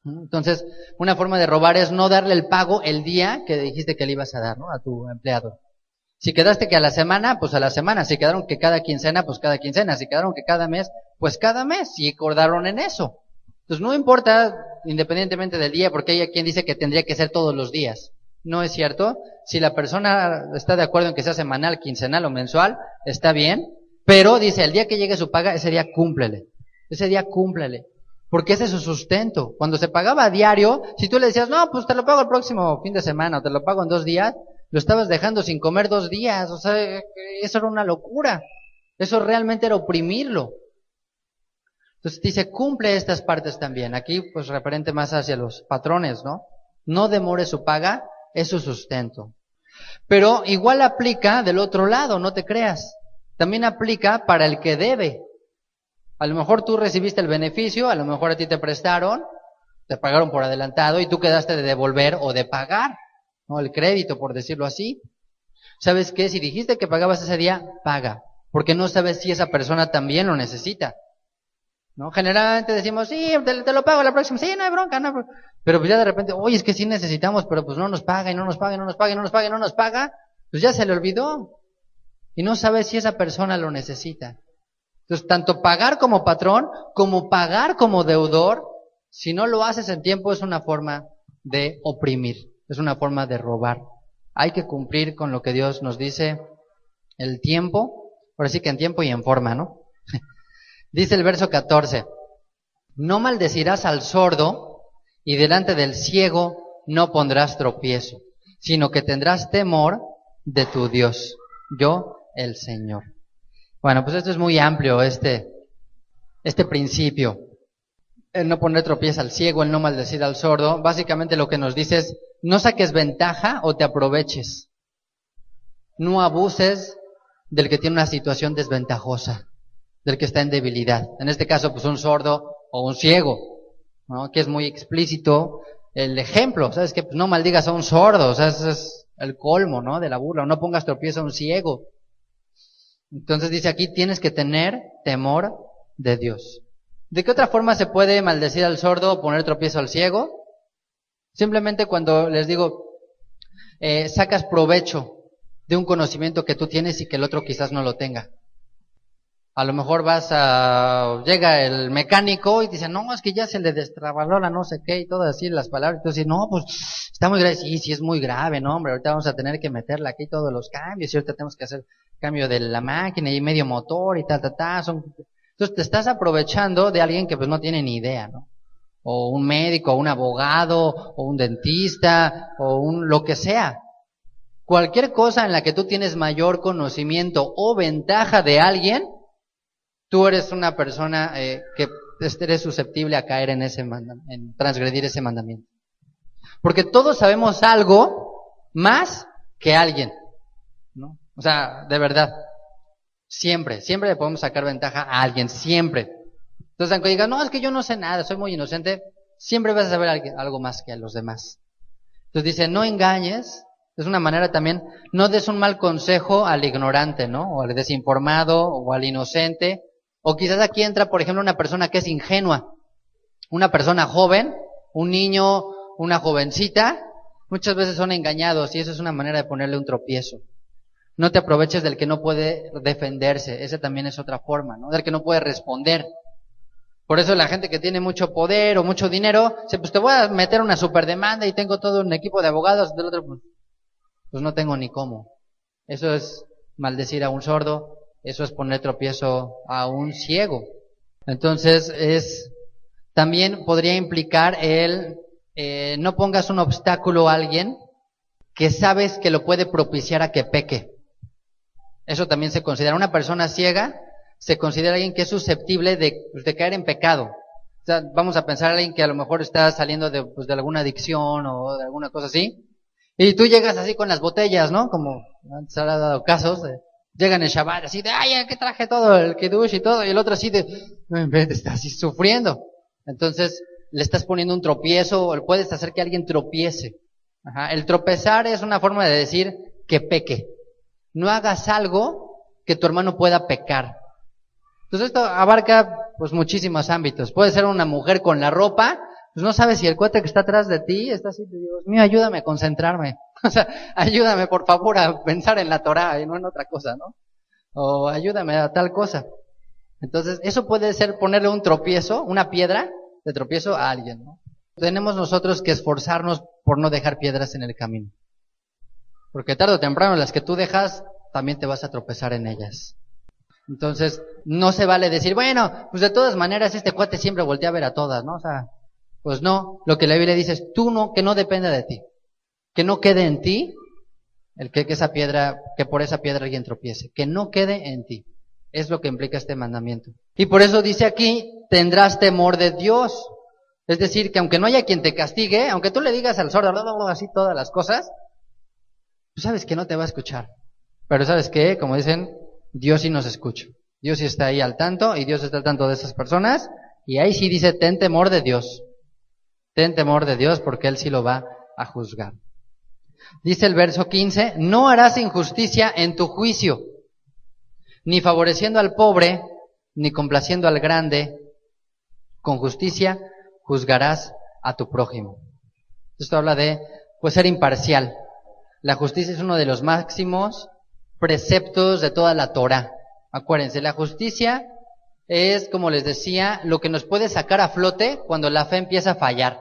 Entonces, una forma de robar es no darle el pago el día que dijiste que le ibas a dar, ¿no?, a tu empleado. Si quedaste que a la semana, pues a la semana. Si quedaron que cada quincena, pues cada quincena. Si quedaron que cada mes, pues cada mes. Si acordaron en eso. Entonces, no importa, independientemente del día, porque hay quien dice que tendría que ser todos los días. No es cierto. Si la persona está de acuerdo en que sea semanal, quincenal o mensual, está bien. Pero dice, el día que llegue su paga, ese día cúmplele. Ese día cúmplele. Porque ese es su sustento. Cuando se pagaba a diario, si tú le decías, no, pues te lo pago el próximo fin de semana, o te lo pago en 2 días, lo estabas dejando sin comer 2 días. O sea, eso era una locura. Eso realmente era oprimirlo. Entonces dice, cumple estas partes también. Aquí, pues referente más hacia los patrones, ¿no? No demore su paga, es su sustento. Pero igual aplica del otro lado, no te creas. también aplica para el que debe. A lo mejor tú recibiste el beneficio, a lo mejor a ti te prestaron, te pagaron por adelantado y tú quedaste de devolver o de pagar, ¿no? El crédito, por decirlo así. ¿Sabes qué? Si dijiste que pagabas ese día, paga, porque no sabes si esa persona también lo necesita, ¿no? Generalmente decimos, sí, te lo pago la próxima, sí, no hay bronca, no. Pero pues ya de repente, oye, es que sí necesitamos, pero pues no nos paga, y no nos paga, y no nos paga, y no nos paga, y no nos paga, pues ya se le olvidó. Y no sabes si esa persona lo necesita. Entonces, tanto pagar como patrón, como pagar como deudor, si no lo haces en tiempo, es una forma de oprimir, es una forma de robar. Hay que cumplir con lo que Dios nos dice, el tiempo, ahora sí que en tiempo y en forma, ¿no? Dice el verso 14, no maldecirás al sordo y delante del ciego no pondrás tropiezo, sino que tendrás temor de tu Dios, yo el Señor. Bueno, pues esto es muy amplio, este principio. El no poner tropiezo al ciego, el no maldecir al sordo, básicamente lo que nos dice es, no saques ventaja o te aproveches. No abuses del que tiene una situación desventajosa, del que está en debilidad. En este caso, pues un sordo o un ciego, ¿no? Que es muy explícito el ejemplo, ¿sabes? Que pues no maldigas a un sordo, o sea, ese es el colmo, ¿no? De la burla, o no pongas tropiezo a un ciego. Entonces dice aquí, tienes que tener temor de Dios. ¿De qué otra forma se puede maldecir al sordo o poner tropiezo al ciego? Simplemente cuando les digo, sacas provecho de un conocimiento que tú tienes y que el otro quizás no lo tenga. A lo mejor llega el mecánico y dice, no, es que ya se le destrabaló la no sé qué y todo así, las palabras, y tú dices, no, pues está muy grave, sí es muy grave, no, hombre, ahorita vamos a tener que meterle aquí todos los cambios, y ahorita tenemos que hacer cambio de la máquina y medio motor y entonces te estás aprovechando de alguien que pues no tiene ni idea, ¿no? O un médico, o un abogado, o un dentista, o lo que sea. Cualquier cosa en la que tú tienes mayor conocimiento o ventaja de alguien, tú eres una persona que eres susceptible a caer en en transgredir ese mandamiento. Porque todos sabemos algo más que alguien, ¿no? O sea, de verdad, siempre le podemos sacar ventaja a alguien, siempre. Entonces, aunque digas, no, es que yo no sé nada, soy muy inocente, siempre vas a saber algo más que a los demás. Entonces dice, no engañes, es una manera también, no des un mal consejo al ignorante, ¿no? O al desinformado, o al inocente. O quizás aquí entra, por ejemplo, una persona que es ingenua, una persona joven, un niño, una jovencita, muchas veces son engañados y eso es una manera de ponerle un tropiezo. No te aproveches del que no puede defenderse, esa también es otra forma, ¿no? Del que no puede responder. Por eso la gente que tiene mucho poder o mucho dinero, dice, pues te voy a meter una super demanda y tengo todo un equipo de abogados, del otro, pues no tengo ni cómo. Eso es maldecir a un sordo, eso es poner tropiezo a un ciego. Entonces, también podría implicar no pongas un obstáculo a alguien que sabes que lo puede propiciar a que peque. Eso también se considera. Una persona ciega se considera alguien que es susceptible de caer en pecado. O sea, vamos a pensar a alguien que a lo mejor está saliendo de alguna adicción o de alguna cosa así. Y tú llegas así con las botellas, ¿no? Como antes ha dado casos. Llegan el Shabbat así de, ay, que traje todo, el Kiddush y todo. Y el otro así está así sufriendo. Entonces, le estás poniendo un tropiezo o puedes hacer que alguien tropiece. Ajá. El tropezar es una forma de decir que peque. No hagas algo que tu hermano pueda pecar. Entonces esto abarca pues muchísimos ámbitos. Puede ser una mujer con la ropa, pues no sabes si el cuate que está atrás de ti está así, Dios mío, ayúdame a concentrarme. O sea, ayúdame por favor a pensar en la Torah y no en otra cosa, ¿no? O ayúdame a tal cosa. Entonces eso puede ser ponerle un tropiezo, una piedra de tropiezo a alguien, ¿no? Tenemos nosotros que esforzarnos por no dejar piedras en el camino. Porque tarde o temprano las que tú dejas, también te vas a tropezar en ellas. Entonces, no se vale decir, bueno, pues de todas maneras este cuate siempre voltea a ver a todas, ¿no? O sea, pues no, lo que la Biblia dice es, que no dependa de ti. Que no quede en ti que por esa piedra alguien tropiece. Que no quede en ti. Es lo que implica este mandamiento. Y por eso dice aquí, tendrás temor de Dios. Es decir, que aunque no haya quien te castigue, aunque tú le digas al sordo, así todas las cosas, tú sabes que no te va a escuchar. Pero ¿sabes qué? Como dicen, Dios sí nos escucha. Dios sí está ahí al tanto y Dios está al tanto de esas personas. Y ahí sí dice, ten temor de Dios. Ten temor de Dios porque Él sí lo va a juzgar. Dice el verso 15, no harás injusticia en tu juicio, ni favoreciendo al pobre, ni complaciendo al grande. Con justicia juzgarás a tu prójimo. Esto habla de, pues, ser imparcial. La justicia es uno de los máximos preceptos de toda la Torá. Acuérdense, la justicia es, como les decía, lo que nos puede sacar a flote cuando la fe empieza a fallar.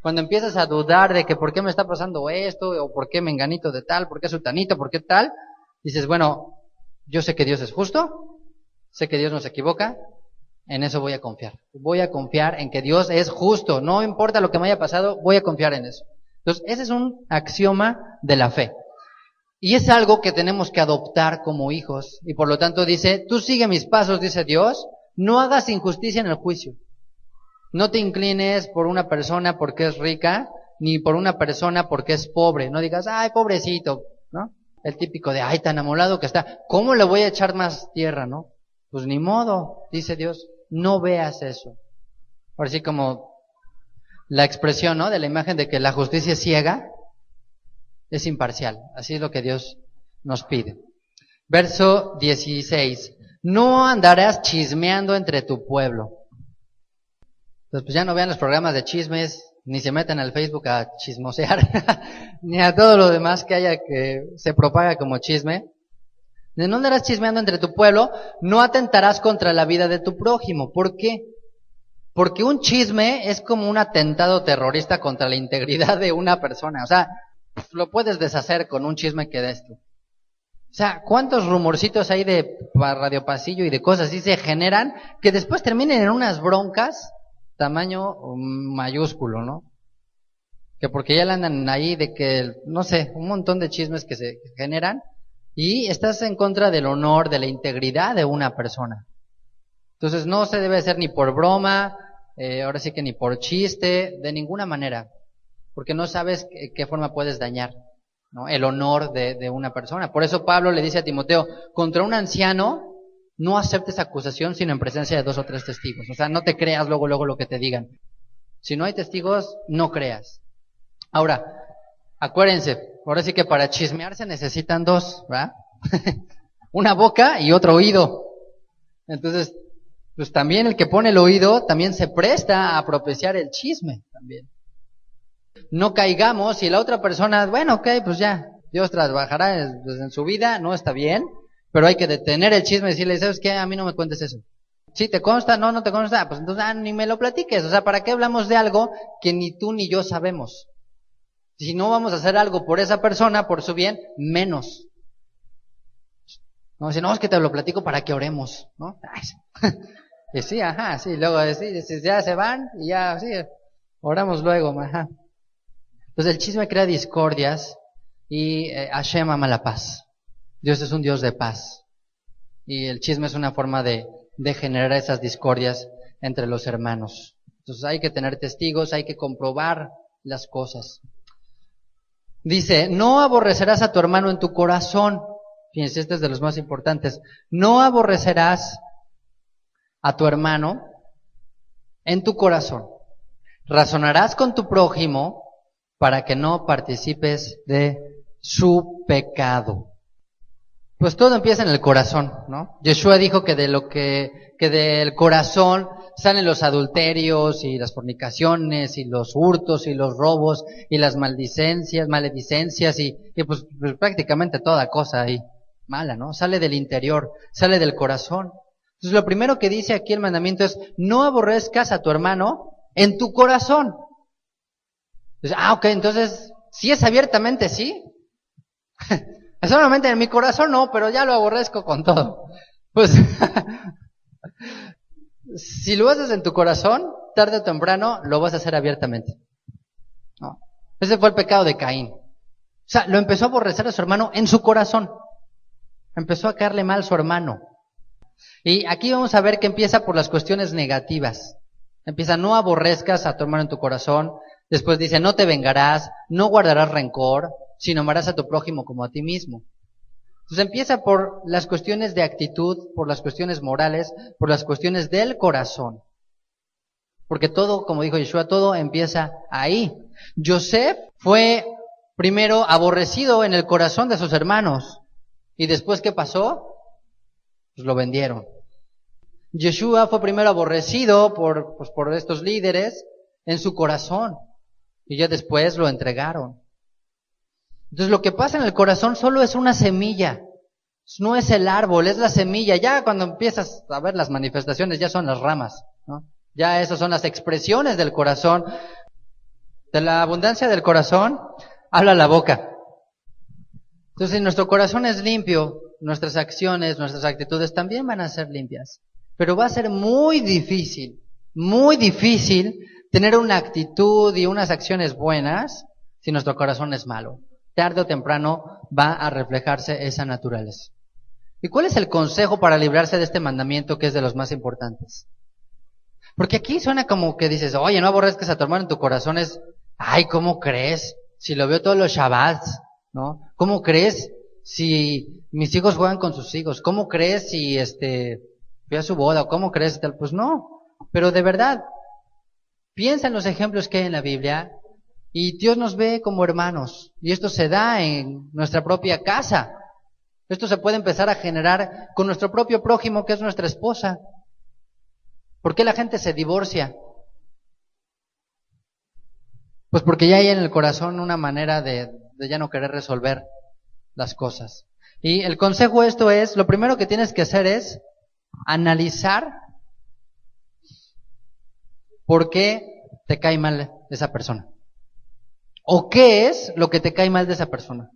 Cuando empiezas a dudar de que por qué me está pasando esto, o por qué menganito de tal, por qué sultanito, por qué tal, dices, bueno, yo sé que Dios es justo, sé que Dios no se equivoca, en eso voy a confiar. Voy a confiar en que Dios es justo, no importa lo que me haya pasado, voy a confiar en eso. Entonces, ese es un axioma de la fe. Y es algo que tenemos que adoptar como hijos. Y por lo tanto dice, tú sigue mis pasos, dice Dios, no hagas injusticia en el juicio. No te inclines por una persona porque es rica, ni por una persona porque es pobre. No digas, ay, pobrecito, ¿no? El típico de, ay, tan amolado que está. ¿Cómo le voy a echar más tierra, no? Pues ni modo, dice Dios, no veas eso. Ahora sí como la expresión, ¿no? De la imagen de que la justicia es ciega, es imparcial. Así es lo que Dios nos pide. Verso 16. No andarás chismeando entre tu pueblo. Entonces, pues ya no vean los programas de chismes, ni se metan al Facebook a chismosear, ni a todo lo demás que haya que se propaga como chisme. No andarás chismeando entre tu pueblo, no atentarás contra la vida de tu prójimo. ¿Por qué? Porque un chisme es como un atentado terrorista contra la integridad de una persona. O sea, lo puedes deshacer con un chisme que des tú. O sea, ¿cuántos rumorcitos hay de Radio Pasillo y de cosas así se generan que después terminen en unas broncas tamaño mayúsculo, ¿no? Que porque ya le andan ahí de que, no sé, un montón de chismes que se generan y estás en contra del honor, de la integridad de una persona. Entonces no se debe hacer ni por broma, ahora sí que ni por chiste, de ninguna manera, porque no sabes qué forma puedes dañar, ¿no? El honor de una persona. Por eso Pablo le dice a Timoteo, contra un anciano no aceptes acusación sino en presencia de 2 o 3 testigos. O sea, no te creas luego lo que te digan. Si no hay testigos, no creas. Ahora, acuérdense, ahora sí que para chismear se necesitan 2, ¿verdad? Una boca y otro oído. Entonces, pues también el que pone el oído también se presta a propiciar el chisme también. No caigamos si la otra persona, bueno, ok, pues ya, Dios trabajará en su vida, no está bien, pero hay que detener el chisme y decirle, ¿sabes qué? A mí no me cuentes eso. ¿Sí te consta? No, no te consta. Pues entonces, ni me lo platiques. O sea, ¿para qué hablamos de algo que ni tú ni yo sabemos? Si no vamos a hacer algo por esa persona, por su bien, menos. No, si no, es que te lo platico para que oremos, ¿no? Y sí, ajá, sí, luego ya se van y ya, sí, oramos luego, ajá. Entonces el chisme crea discordias y Hashem ama la paz. Dios es un Dios de paz. Y el chisme es una forma de generar esas discordias entre los hermanos. Entonces hay que tener testigos, hay que comprobar las cosas. Dice, no aborrecerás a tu hermano en tu corazón. Fíjense, este es de los más importantes. No aborrecerás a tu hermano en tu corazón. Razonarás con tu prójimo para que no participes de su pecado. Pues todo empieza en el corazón, ¿no? Yeshua dijo que del corazón salen los adulterios y las fornicaciones y los hurtos y los robos y las maledicencias y pues prácticamente toda cosa ahí mala, ¿no? Sale del interior, sale del corazón. Entonces lo primero que dice aquí el mandamiento es, no aborrezcas a tu hermano en tu corazón. Entonces, ok, entonces, si es abiertamente, sí. Solamente en mi corazón no, pero ya lo aborrezco con todo. Pues, si lo haces en tu corazón, tarde o temprano lo vas a hacer abiertamente. ¿No? Ese fue el pecado de Caín. O sea, lo empezó a aborrecer a su hermano en su corazón. Empezó a caerle mal a su hermano. Y aquí vamos a ver que empieza por las cuestiones negativas. Empieza, no aborrezcas a tu hermano en tu corazón. Después dice, no te vengarás, no guardarás rencor, sino amarás a tu prójimo como a ti mismo. Entonces empieza por las cuestiones de actitud, por las cuestiones morales, por las cuestiones del corazón. Porque todo, como dijo Yeshua, todo empieza ahí. Joseph fue primero aborrecido en el corazón de sus hermanos. ¿Y después qué pasó? Pues lo vendieron. Yeshua fue primero aborrecido por estos líderes en su corazón. Y ya después lo entregaron. Entonces lo que pasa en el corazón solo es una semilla. No es el árbol, es la semilla. Ya cuando empiezas a ver las manifestaciones, ya son las ramas, ¿no? Ya esas son las expresiones del corazón. De la abundancia del corazón, habla la boca. Entonces, si nuestro corazón es limpio, nuestras acciones, nuestras actitudes también van a ser limpias. Pero va a ser muy difícil tener una actitud y unas acciones buenas si nuestro corazón es malo. Tarde o temprano va a reflejarse esa naturaleza. ¿Y cuál es el consejo para librarse de este mandamiento que es de los más importantes? Porque aquí suena como que dices, oye, no aborrezcas a tu hermano en tu corazón, es, ay, ¿cómo crees? Si lo veo todos los Shabbats, ¿no? ¿Cómo crees si mis hijos juegan con sus hijos? ¿Cómo crees si fui a su boda? ¿Cómo crees tal? Pues no, pero de verdad, piensa en los ejemplos que hay en la Biblia y Dios nos ve como hermanos y esto se da en nuestra propia casa. Esto se puede empezar a generar con nuestro propio prójimo que es nuestra esposa. ¿Por qué la gente se divorcia? Pues porque ya hay en el corazón una manera de ya no querer resolver las cosas. Y el consejo esto es, lo primero que tienes que hacer es analizar por qué te cae mal esa persona. ¿O qué es lo que te cae mal de esa persona?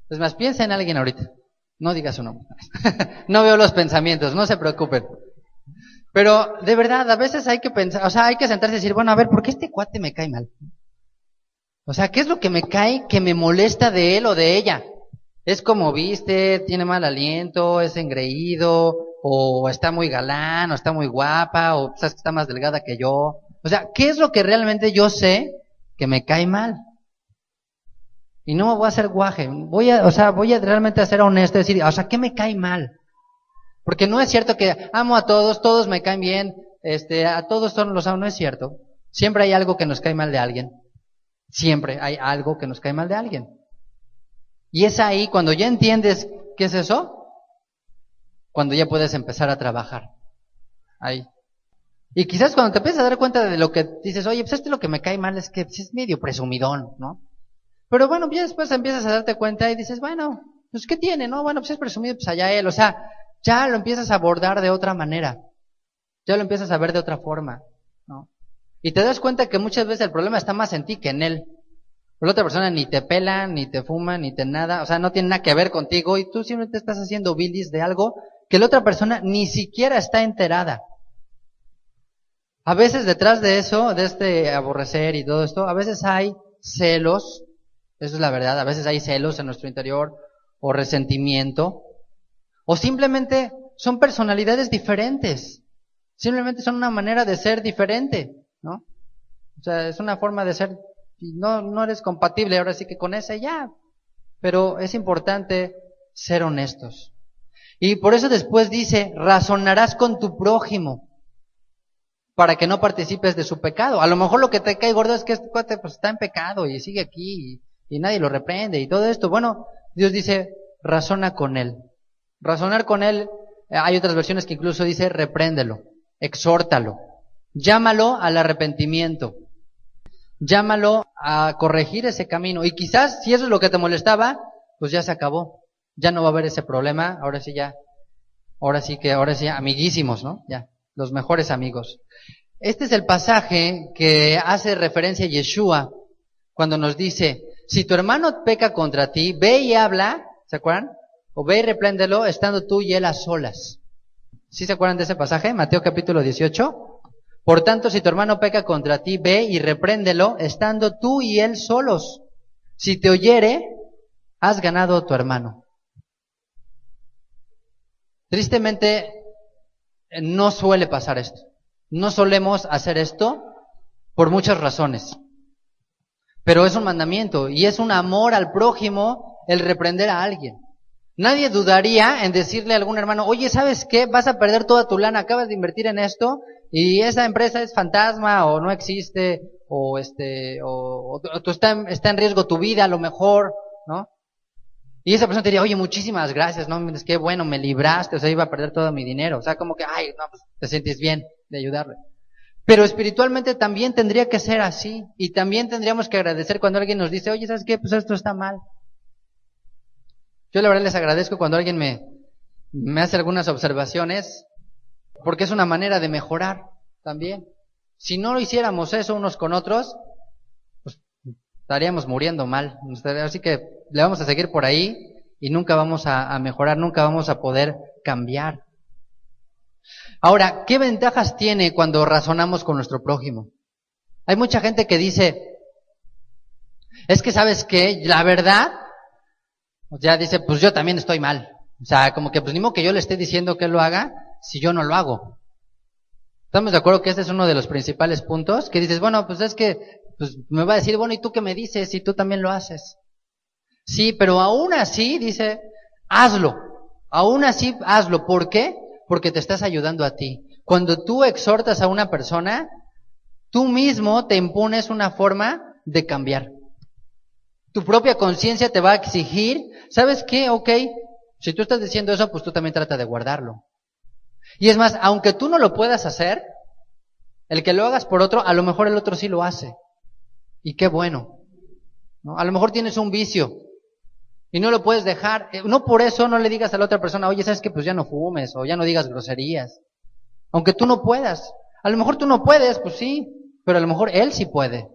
Es más, piensa en alguien ahorita. No digas su nombre. No veo los pensamientos, no se preocupen. Pero, de verdad, a veces hay que pensar, o sea, hay que sentarse y decir, bueno, a ver, ¿por qué este cuate me cae mal? O sea, ¿qué es lo que me cae que me molesta de él o de ella? Es como viste, tiene mal aliento, es engreído, o está muy galán, o está muy guapa, o sabes que está más delgada que yo. O sea, ¿qué es lo que realmente yo sé que me cae mal? Y no me voy a hacer guaje, voy a realmente ser honesto y decir, o sea, ¿qué me cae mal? Porque no es cierto que amo a todos me caen bien, a todos los amo, no es cierto. Siempre hay algo que nos cae mal de alguien. Siempre hay algo que nos cae mal de alguien. Y es ahí, cuando ya entiendes qué es eso, cuando ya puedes empezar a trabajar. Ahí. Y quizás cuando te empiezas a dar cuenta de lo que dices, oye, pues lo que me cae mal es que es medio presumidón, ¿no? Pero bueno, ya después empiezas a darte cuenta y dices, bueno, pues ¿qué tiene, no? Bueno, pues es presumido, pues allá él, o sea, ya lo empiezas a abordar de otra manera. Ya lo empiezas a ver de otra forma, ¿no? Y te das cuenta que muchas veces el problema está más en ti que en él. La otra persona ni te pela, ni te fuma, ni te nada, o sea, no tiene nada que ver contigo y tú simplemente estás haciendo bilis de algo que la otra persona ni siquiera está enterada. A veces detrás de eso, de este aborrecer y todo esto, a veces hay celos, eso es la verdad, a veces hay celos en nuestro interior, o resentimiento, o simplemente son personalidades diferentes, simplemente son una manera de ser diferente, ¿no? O sea, es una forma de ser, no eres compatible, ahora sí que con esa ya, pero es importante ser honestos. Y por eso después dice, razonarás con tu prójimo, para que no participes de su pecado. A lo mejor lo que te cae gordo es que este cuate pues está en pecado y sigue aquí y nadie lo reprende y todo esto. Bueno, Dios dice, razona con él. Razonar con él, hay otras versiones que incluso dice, repréndelo, exhórtalo, llámalo al arrepentimiento, llámalo a corregir ese camino. Y quizás si eso es lo que te molestaba, pues ya se acabó. Ya no va a haber ese problema, ahora sí amiguísimos, ¿no? Ya, los mejores amigos. Este es el pasaje que hace referencia a Yeshua cuando nos dice, si tu hermano peca contra ti, ve y habla, ¿se acuerdan? O ve y repréndelo estando tú y él a solas. ¿Sí se acuerdan de ese pasaje? Mateo capítulo 18. Por tanto, si tu hermano peca contra ti, ve y repréndelo estando tú y él solos. Si te oyere, has ganado a tu hermano. Tristemente, no suele pasar esto. No solemos hacer esto por muchas razones. Pero es un mandamiento y es un amor al prójimo el reprender a alguien. Nadie dudaría en decirle a algún hermano, oye, ¿sabes qué? Vas a perder toda tu lana, acabas de invertir en esto y esa empresa es fantasma o no existe o tú está en riesgo tu vida a lo mejor, ¿no? Y esa persona te diría, oye, muchísimas gracias, ¿no? Es que bueno, me libraste, o sea, iba a perder todo mi dinero. O sea, como que, ay, no, pues te sientes bien de ayudarle. Pero espiritualmente también tendría que ser así. Y también tendríamos que agradecer cuando alguien nos dice, oye, ¿sabes qué? Pues esto está mal. Yo la verdad les agradezco cuando alguien me hace algunas observaciones, porque es una manera de mejorar también. Si no lo hiciéramos eso unos con otros, pues estaríamos muriendo mal. Así que le vamos a seguir por ahí y nunca vamos a mejorar, nunca vamos a poder cambiar. Ahora, ¿qué ventajas tiene cuando razonamos con nuestro prójimo? Hay mucha gente que dice, es que ¿sabes qué? La verdad, o sea, dice, pues yo también estoy mal. O sea, como que pues ni modo que yo le esté diciendo que él lo haga si yo no lo hago. ¿Estamos de acuerdo que este es uno de los principales puntos? Que dices, bueno, pues es que pues me va a decir, bueno, ¿y tú qué me dices si tú también lo haces? Sí, pero aún así, dice, hazlo. Aún así, hazlo. ¿Por qué? Porque te estás ayudando a ti. Cuando tú exhortas a una persona, tú mismo te impones una forma de cambiar. Tu propia conciencia te va a exigir, ¿sabes qué? Ok, si tú estás diciendo eso, pues tú también trata de guardarlo. Y es más, aunque tú no lo puedas hacer, el que lo hagas por otro, a lo mejor el otro sí lo hace. Y qué bueno, ¿no? A lo mejor tienes un vicio y no lo puedes dejar. No por eso no le digas a la otra persona, oye, ¿sabes qué? Pues ya no fumes o ya no digas groserías. Aunque tú no puedas. A lo mejor tú no puedes, pues sí, pero a lo mejor él sí puede.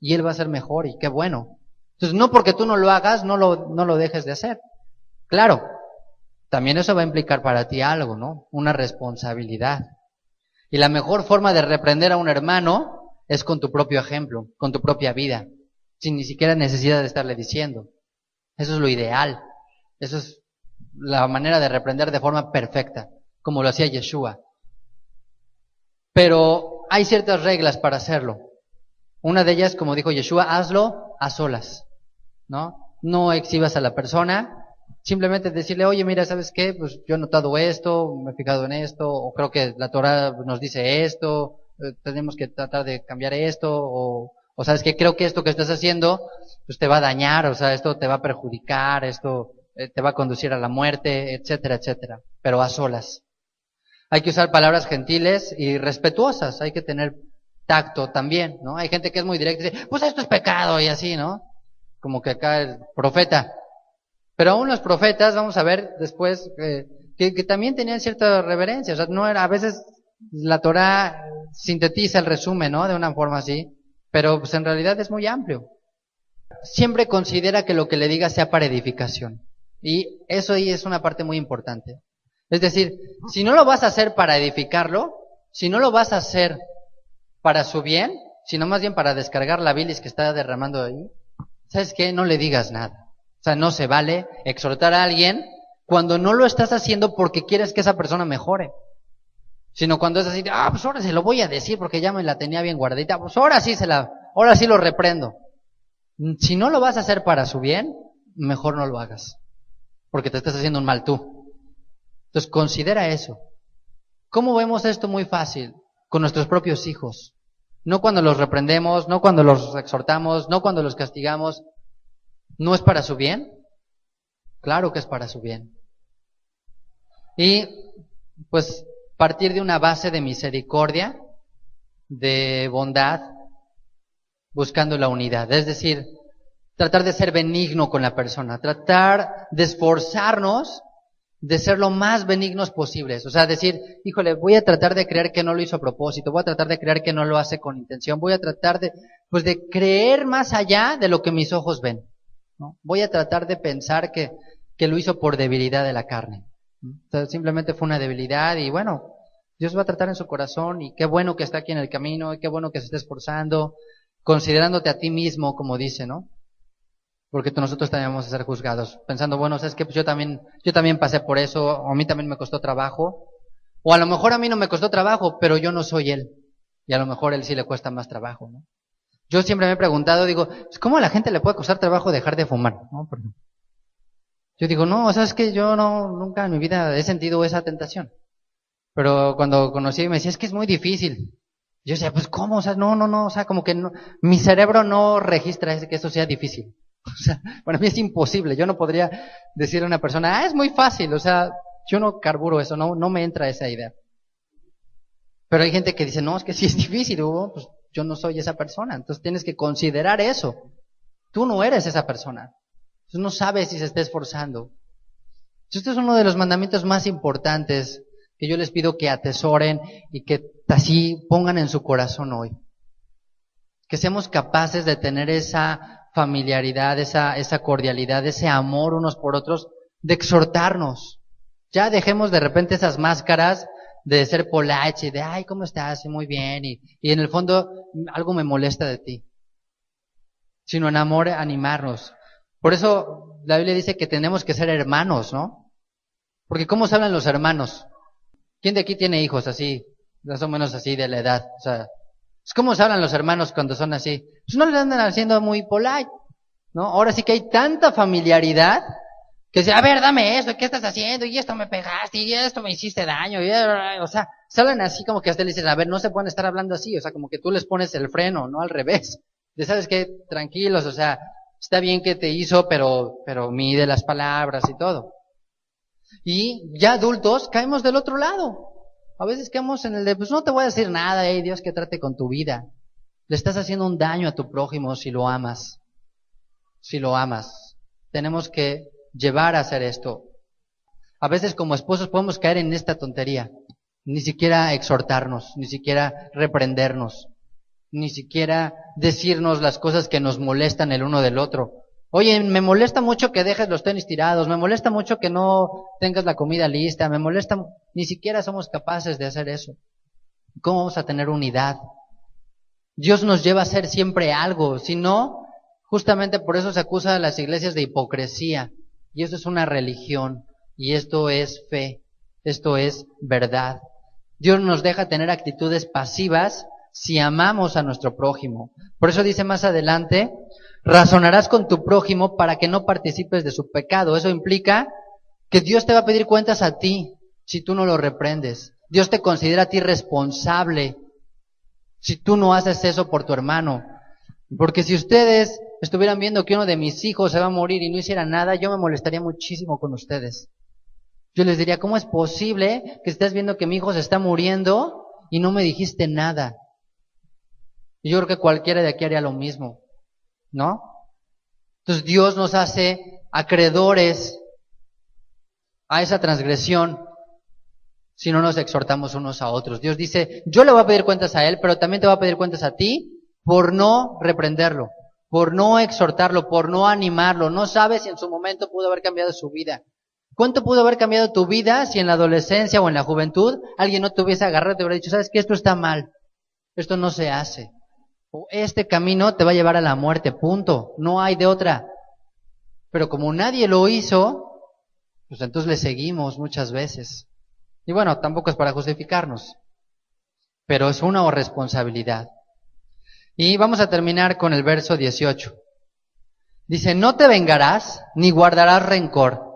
Y él va a ser mejor y qué bueno. Entonces, no porque tú no lo hagas, no lo dejes de hacer. Claro, también eso va a implicar para ti algo, ¿no? Una responsabilidad. Y la mejor forma de reprender a un hermano es con tu propio ejemplo, con tu propia vida, sin ni siquiera necesidad de estarle diciendo. Eso es lo ideal. Eso es la manera de reprender de forma perfecta, como lo hacía Yeshua. Pero hay ciertas reglas para hacerlo. Una de ellas, como dijo Yeshua, hazlo a solas, ¿no? No exhibas a la persona. Simplemente decirle, oye, mira, ¿sabes qué? Pues yo he notado esto, me he fijado en esto, o creo que la Torah nos dice esto, tenemos que tratar de cambiar esto, o ¿sabes qué? Creo que esto que estás haciendo, pues te va a dañar, o sea, esto te va a perjudicar, esto te va a conducir a la muerte, etcétera, etcétera. Pero a solas. Hay que usar palabras gentiles y respetuosas, hay que tener tacto también, ¿no? Hay gente que es muy directa y dice, pues esto es pecado y así, ¿no? Como que acá el profeta. Pero aún los profetas, vamos a ver después, que también tenían cierta reverencia. O sea, no era, a veces la Torah sintetiza el resumen, ¿no? De una forma así. Pero pues en realidad es muy amplio. Siempre considera que lo que le diga sea para edificación. Y eso ahí es una parte muy importante. Es decir, si no lo vas a hacer para edificarlo, si no lo vas a hacer para su bien, sino más bien para descargar la bilis que está derramando ahí, ¿sabes qué? No le digas nada. O sea, no se vale exhortar a alguien cuando no lo estás haciendo porque quieres que esa persona mejore. Sino cuando es así, pues ahora se lo voy a decir porque ya me la tenía bien guardadita, pues ahora sí lo reprendo. Si no lo vas a hacer para su bien, mejor no lo hagas. Porque te estás haciendo un mal tú. Entonces considera eso. ¿Cómo vemos esto muy fácil? Con nuestros propios hijos. No cuando los reprendemos, no cuando los exhortamos, no cuando los castigamos. ¿No es para su bien? Claro que es para su bien. Y pues partir de una base de misericordia, de bondad, buscando la unidad. Es decir, tratar de ser benigno con la persona, tratar de esforzarnos de ser lo más benignos posibles. O sea, decir, híjole, voy a tratar de creer que no lo hizo a propósito, voy a tratar de creer que no lo hace con intención, voy a tratar de creer más allá de lo que mis ojos ven, ¿no? Voy a tratar de pensar que lo hizo por debilidad de la carne. Entonces, simplemente fue una debilidad y bueno, Dios va a tratar en su corazón y qué bueno que está aquí en el camino y qué bueno que se esté esforzando, considerándote a ti mismo, como dice, ¿no? Porque nosotros también vamos a ser juzgados, pensando, bueno, ¿sabes qué? Pues yo también pasé por eso, o a mí también me costó trabajo, o a lo mejor a mí no me costó trabajo, pero yo no soy él, y a lo mejor a él sí le cuesta más trabajo, ¿no? Yo siempre me he preguntado, digo, ¿cómo a la gente le puede costar trabajo dejar de fumar? ¿No? Yo digo, no, o sea, es que yo nunca en mi vida he sentido esa tentación. Pero cuando conocí me decía, es que es muy difícil. Yo decía, pues ¿cómo? O sea, no, o sea, como que no, mi cerebro no registra que eso sea difícil. O sea, para mí es imposible. Yo no podría decirle a una persona, es muy fácil. O sea, yo no carburo eso, no me entra esa idea. Pero hay gente que dice, no, es que sí es difícil, Hugo, pues yo no soy esa persona. Entonces tienes que considerar eso. Tú no eres esa persona. Tú no sabes si se está esforzando. Este es uno de los mandamientos más importantes que yo les pido que atesoren y que así pongan en su corazón hoy. Que seamos capaces de tener esa familiaridad, esa cordialidad, ese amor unos por otros, de exhortarnos. Ya dejemos de repente esas máscaras de ser polite y de, ay, ¿cómo estás? Muy bien. Y en el fondo algo me molesta de ti. Sino en amor animarnos. Por eso la Biblia dice que tenemos que ser hermanos, ¿no? Porque ¿cómo se hablan los hermanos? ¿Quién de aquí tiene hijos así, más o menos así de la edad? O sea, ¿cómo se hablan los hermanos cuando son así? Pues no le andan haciendo muy polite, ¿no? Ahora sí que hay tanta familiaridad que dice, a ver, dame esto, ¿qué estás haciendo? Y esto me pegaste, y esto me hiciste daño, o sea, se hablan así como que hasta le dicen, a ver, no se pueden estar hablando así, o sea, como que tú les pones el freno, no al revés. Ya sabes que, tranquilos, o sea, está bien que te hizo, pero mide las palabras y todo. Y ya adultos caemos del otro lado. A veces caemos en el de, pues no te voy a decir nada, Dios que trate con tu vida. Le estás haciendo un daño a tu prójimo si lo amas. Si lo amas. Tenemos que llevar a hacer esto. A veces como esposos podemos caer en esta tontería. Ni siquiera exhortarnos, ni siquiera reprendernos, ni siquiera decirnos las cosas que nos molestan el uno del otro. Oye, me molesta mucho que dejes los tenis tirados, me molesta mucho que no tengas la comida lista, me molesta, ni siquiera somos capaces de hacer eso. ¿Cómo vamos a tener unidad? Dios nos lleva a hacer siempre algo, si no, justamente por eso se acusa a las iglesias de hipocresía, y eso es una religión, y esto es fe, esto es verdad. Dios nos deja tener actitudes pasivas si amamos a nuestro prójimo. Por eso dice más adelante, razonarás con tu prójimo para que no participes de su pecado. Eso implica que Dios te va a pedir cuentas a ti si tú no lo reprendes. Dios te considera a ti responsable si tú no haces eso por tu hermano. Porque si ustedes estuvieran viendo que uno de mis hijos se va a morir y no hiciera nada, yo me molestaría muchísimo con ustedes. Yo les diría, ¿cómo es posible que estés viendo que mi hijo se está muriendo y no me dijiste nada? Y yo creo que cualquiera de aquí haría lo mismo, ¿no? Entonces Dios nos hace acreedores a esa transgresión si no nos exhortamos unos a otros. Dios dice, yo le voy a pedir cuentas a él, pero también te voy a pedir cuentas a ti por no reprenderlo, por no exhortarlo, por no animarlo. No sabes si en su momento pudo haber cambiado su vida. ¿Cuánto pudo haber cambiado tu vida si en la adolescencia o en la juventud alguien no te hubiese agarrado y te hubiera dicho, sabes que esto está mal, esto no se hace? O este camino te va a llevar a la muerte, punto. No hay de otra. Pero como nadie lo hizo, pues entonces le seguimos muchas veces. Y bueno, tampoco es para justificarnos, pero es una responsabilidad. Y vamos a terminar con el verso 18. Dice, no te vengarás ni guardarás rencor.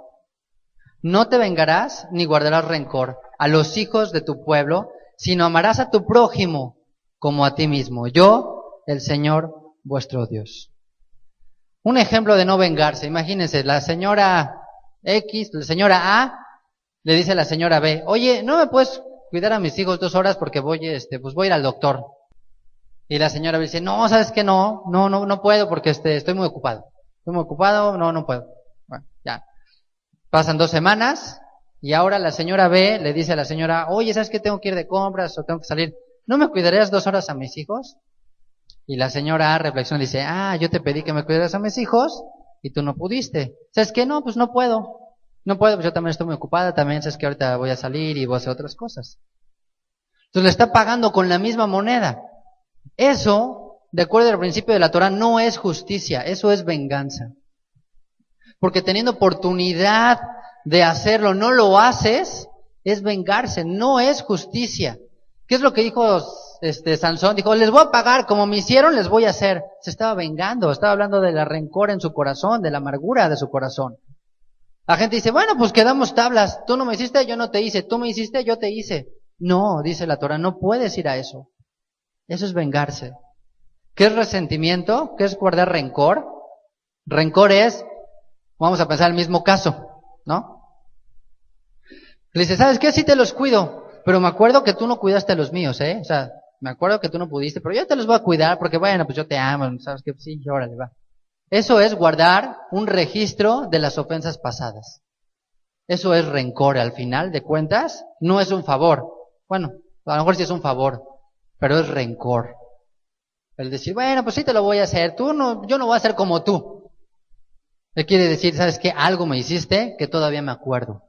No te vengarás ni guardarás rencor a los hijos de tu pueblo, sino amarás a tu prójimo como a ti mismo. Yo, el Señor vuestro Dios. Un ejemplo de no vengarse. Imagínense, la señora X, la señora A, le dice a la señora B, oye, ¿no me puedes cuidar a mis hijos 2 horas porque voy a ir al doctor? Y la señora B dice, no, ¿sabes qué? No puedo porque estoy muy ocupado. No puedo. Bueno, ya. Pasan 2 semanas y ahora la señora B le dice a la señora, oye, ¿sabes qué? Tengo que ir de compras o tengo que salir. ¿No me cuidarías 2 horas a mis hijos? Y la señora A reflexiona y dice, yo te pedí que me cuidaras a mis hijos y tú no pudiste. ¿Sabes qué? No, pues no puedo. No puedo, pues yo también estoy muy ocupada, también sabes que ahorita voy a salir y voy a hacer otras cosas. Entonces le está pagando con la misma moneda. Eso, de acuerdo al principio de la Torah, no es justicia, eso es venganza. Porque teniendo oportunidad de hacerlo, no lo haces, es vengarse, no es justicia. ¿Qué es lo que dijo Sansón? Dijo, les voy a pagar, como me hicieron, les voy a hacer. Se estaba vengando, estaba hablando del rencor en su corazón, de la amargura de su corazón. La gente dice, bueno, pues quedamos tablas. Tú no me hiciste, yo no te hice. Tú me hiciste, yo te hice. No, dice la Torah, no puedes ir a eso. Eso es vengarse. ¿Qué es resentimiento? ¿Qué es guardar rencor? Rencor es, vamos a pensar el mismo caso, ¿no? Le dice, ¿sabes qué? Sí te los cuido, pero me acuerdo que tú no cuidaste a los míos, ¿eh? O sea, me acuerdo que tú no pudiste, pero yo te los voy a cuidar porque, bueno, pues yo te amo, ¿sabes qué? Sí, órale, va. Eso es guardar un registro de las ofensas pasadas. Eso es rencor, al final de cuentas, no es un favor. Bueno, a lo mejor sí es un favor, pero es rencor. El decir, bueno, pues sí te lo voy a hacer, yo no voy a hacer como tú. Le quiere decir, ¿sabes qué? Algo me hiciste que todavía me acuerdo.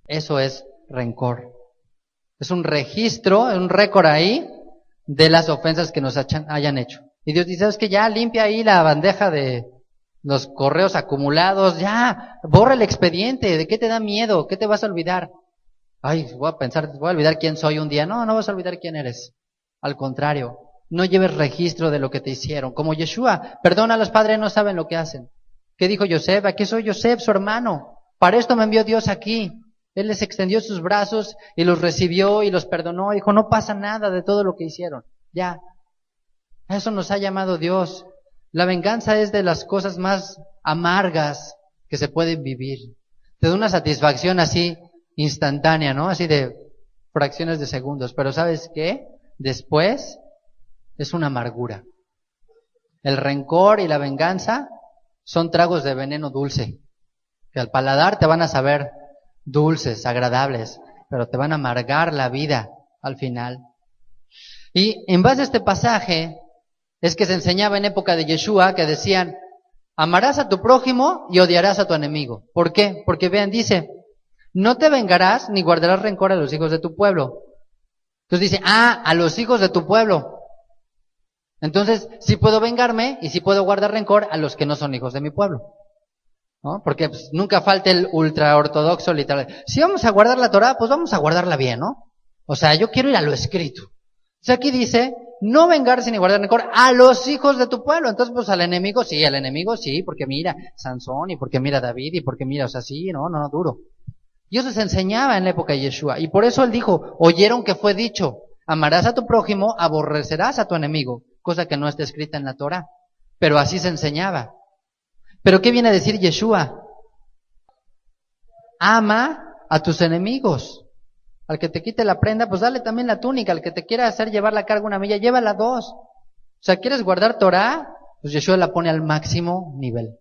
Eso es rencor. Es un registro, un récord ahí de las ofensas que nos hayan hecho. Y Dios dice, ¿sabes qué? Ya limpia ahí la bandeja de los correos acumulados, ya, borra el expediente, ¿de qué te da miedo? ¿Qué te vas a olvidar? Ay, voy a olvidar quién soy un día. No, no vas a olvidar quién eres. Al contrario, no lleves registro de lo que te hicieron. Como Yeshua, perdona a los padres, no saben lo que hacen. ¿Qué dijo Yosef? Aquí soy Yosef, su hermano. Para esto me envió Dios aquí. Él les extendió sus brazos y los recibió y los perdonó. Dijo, no pasa nada de todo lo que hicieron. Ya. A eso nos ha llamado Dios. La venganza es de las cosas más amargas que se pueden vivir. Te da una satisfacción así instantánea, ¿no? Así de fracciones de segundos. Pero ¿sabes qué? Después es una amargura. El rencor y la venganza son tragos de veneno dulce, que al paladar te van a saber dulces, agradables, pero te van a amargar la vida al final. Y en base a este pasaje es que se enseñaba en época de Yeshua que decían, amarás a tu prójimo y odiarás a tu enemigo. ¿Por qué? Porque vean, dice, no te vengarás ni guardarás rencor a los hijos de tu pueblo. Entonces dice, a los hijos de tu pueblo. Entonces, sí puedo vengarme y sí puedo guardar rencor a los que no son hijos de mi pueblo, ¿no? Porque pues, nunca falta el ultraortodoxo literal. Si vamos a guardar la Torah, pues vamos a guardarla bien, ¿no? O sea, yo quiero ir a lo escrito. O sea, aquí dice, no vengarse ni guardar rencor a los hijos de tu pueblo. Entonces, pues al enemigo sí, porque mira Sansón y porque mira David y porque mira, o sea, sí, no, duro. Y eso se enseñaba en la época de Yeshua. Y por eso él dijo, oyeron que fue dicho, amarás a tu prójimo, aborrecerás a tu enemigo. Cosa que no está escrita en la Torah. Pero así se enseñaba. ¿Pero qué viene a decir Yeshua? Ama a tus enemigos. Al que te quite la prenda, pues dale también la túnica. Al que te quiera hacer llevar la carga una milla, llévala dos. O sea, ¿quieres guardar Torah? Pues Yeshua la pone al máximo nivel.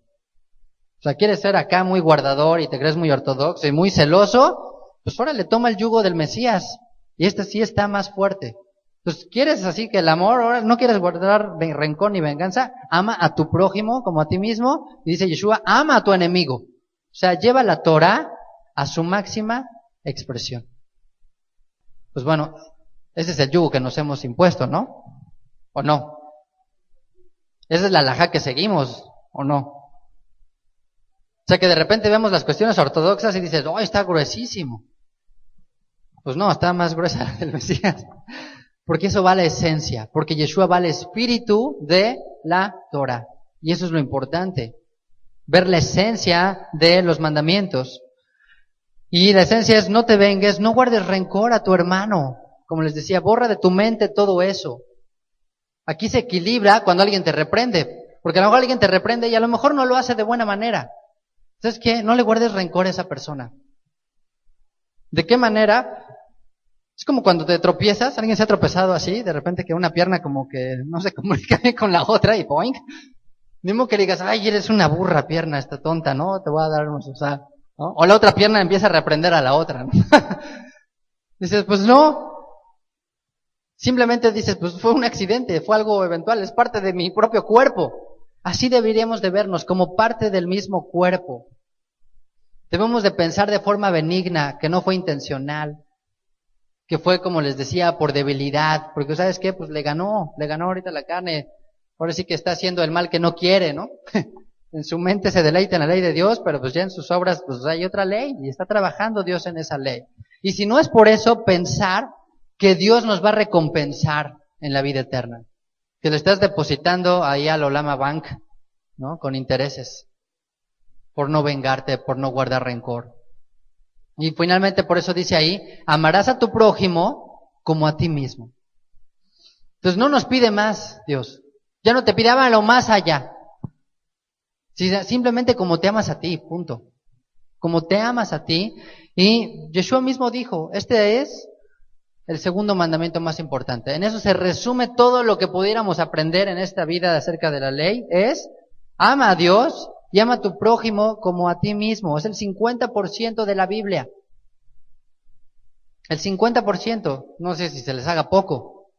O sea, ¿quieres ser acá muy guardador y te crees muy ortodoxo y muy celoso? Pues órale, toma el yugo del Mesías. Y este sí está más fuerte. Entonces, ¿quieres así que el amor, ahora no quieres guardar rencor ni venganza? Ama a tu prójimo como a ti mismo. Y dice Yeshua, ama a tu enemigo. O sea, lleva la Torah a su máxima expresión. Pues bueno, ese es el yugo que nos hemos impuesto, ¿no? ¿O no? Esa es la halajá que seguimos, ¿o no? O sea, que de repente vemos las cuestiones ortodoxas y dices, ¡oh, está gruesísimo! Pues no, está más gruesa el Mesías. Porque eso va a la esencia, porque Yeshua va al espíritu de la Torah. Y eso es lo importante, ver la esencia de los mandamientos. Y la esencia es no te vengues, no guardes rencor a tu hermano. Como les decía, borra de tu mente todo eso. Aquí se equilibra cuando alguien te reprende, porque a lo mejor alguien te reprende y a lo mejor no lo hace de buena manera. ¿Sabes qué? No le guardes rencor a esa persona. ¿De qué manera? Es como cuando te tropiezas, alguien se ha tropezado así, de repente que una pierna como que no se comunica bien con la otra y boing. Mismo que digas, ay, eres una burra pierna, esta tonta, ¿no? Te voy a dar unos, ¿no? O la otra pierna empieza a reprender a la otra, ¿no? Dices, pues no. Simplemente dices, pues fue un accidente, fue algo eventual, es parte de mi propio cuerpo. Así deberíamos de vernos, como parte del mismo cuerpo. Debemos de pensar de forma benigna, que no fue intencional, que fue, como les decía, por debilidad, porque ¿sabes qué? Pues le ganó ahorita la carne, ahora sí que está haciendo el mal que no quiere, ¿no? En su mente se deleita en la ley de Dios, pero pues ya en sus obras pues hay otra ley, y está trabajando Dios en esa ley. Y si no es por eso, pensar que Dios nos va a recompensar en la vida eterna, que lo estás depositando ahí al Olama Bank, ¿no? Con intereses. por no vengarte, por no guardar rencor. Y finalmente por eso dice ahí, amarás a tu prójimo como a ti mismo. Entonces no nos pide más Dios. Ya no te pide, ámalo más allá. Simplemente como te amas a ti, punto. Como te amas a ti. Y Yeshua mismo dijo, este es el segundo mandamiento más importante. En eso se resume todo lo que pudiéramos aprender en esta vida acerca de la ley. Es, ama a Dios y ama a tu prójimo como a ti mismo. Es el 50% de la Biblia. El 50%. No sé si se les haga poco.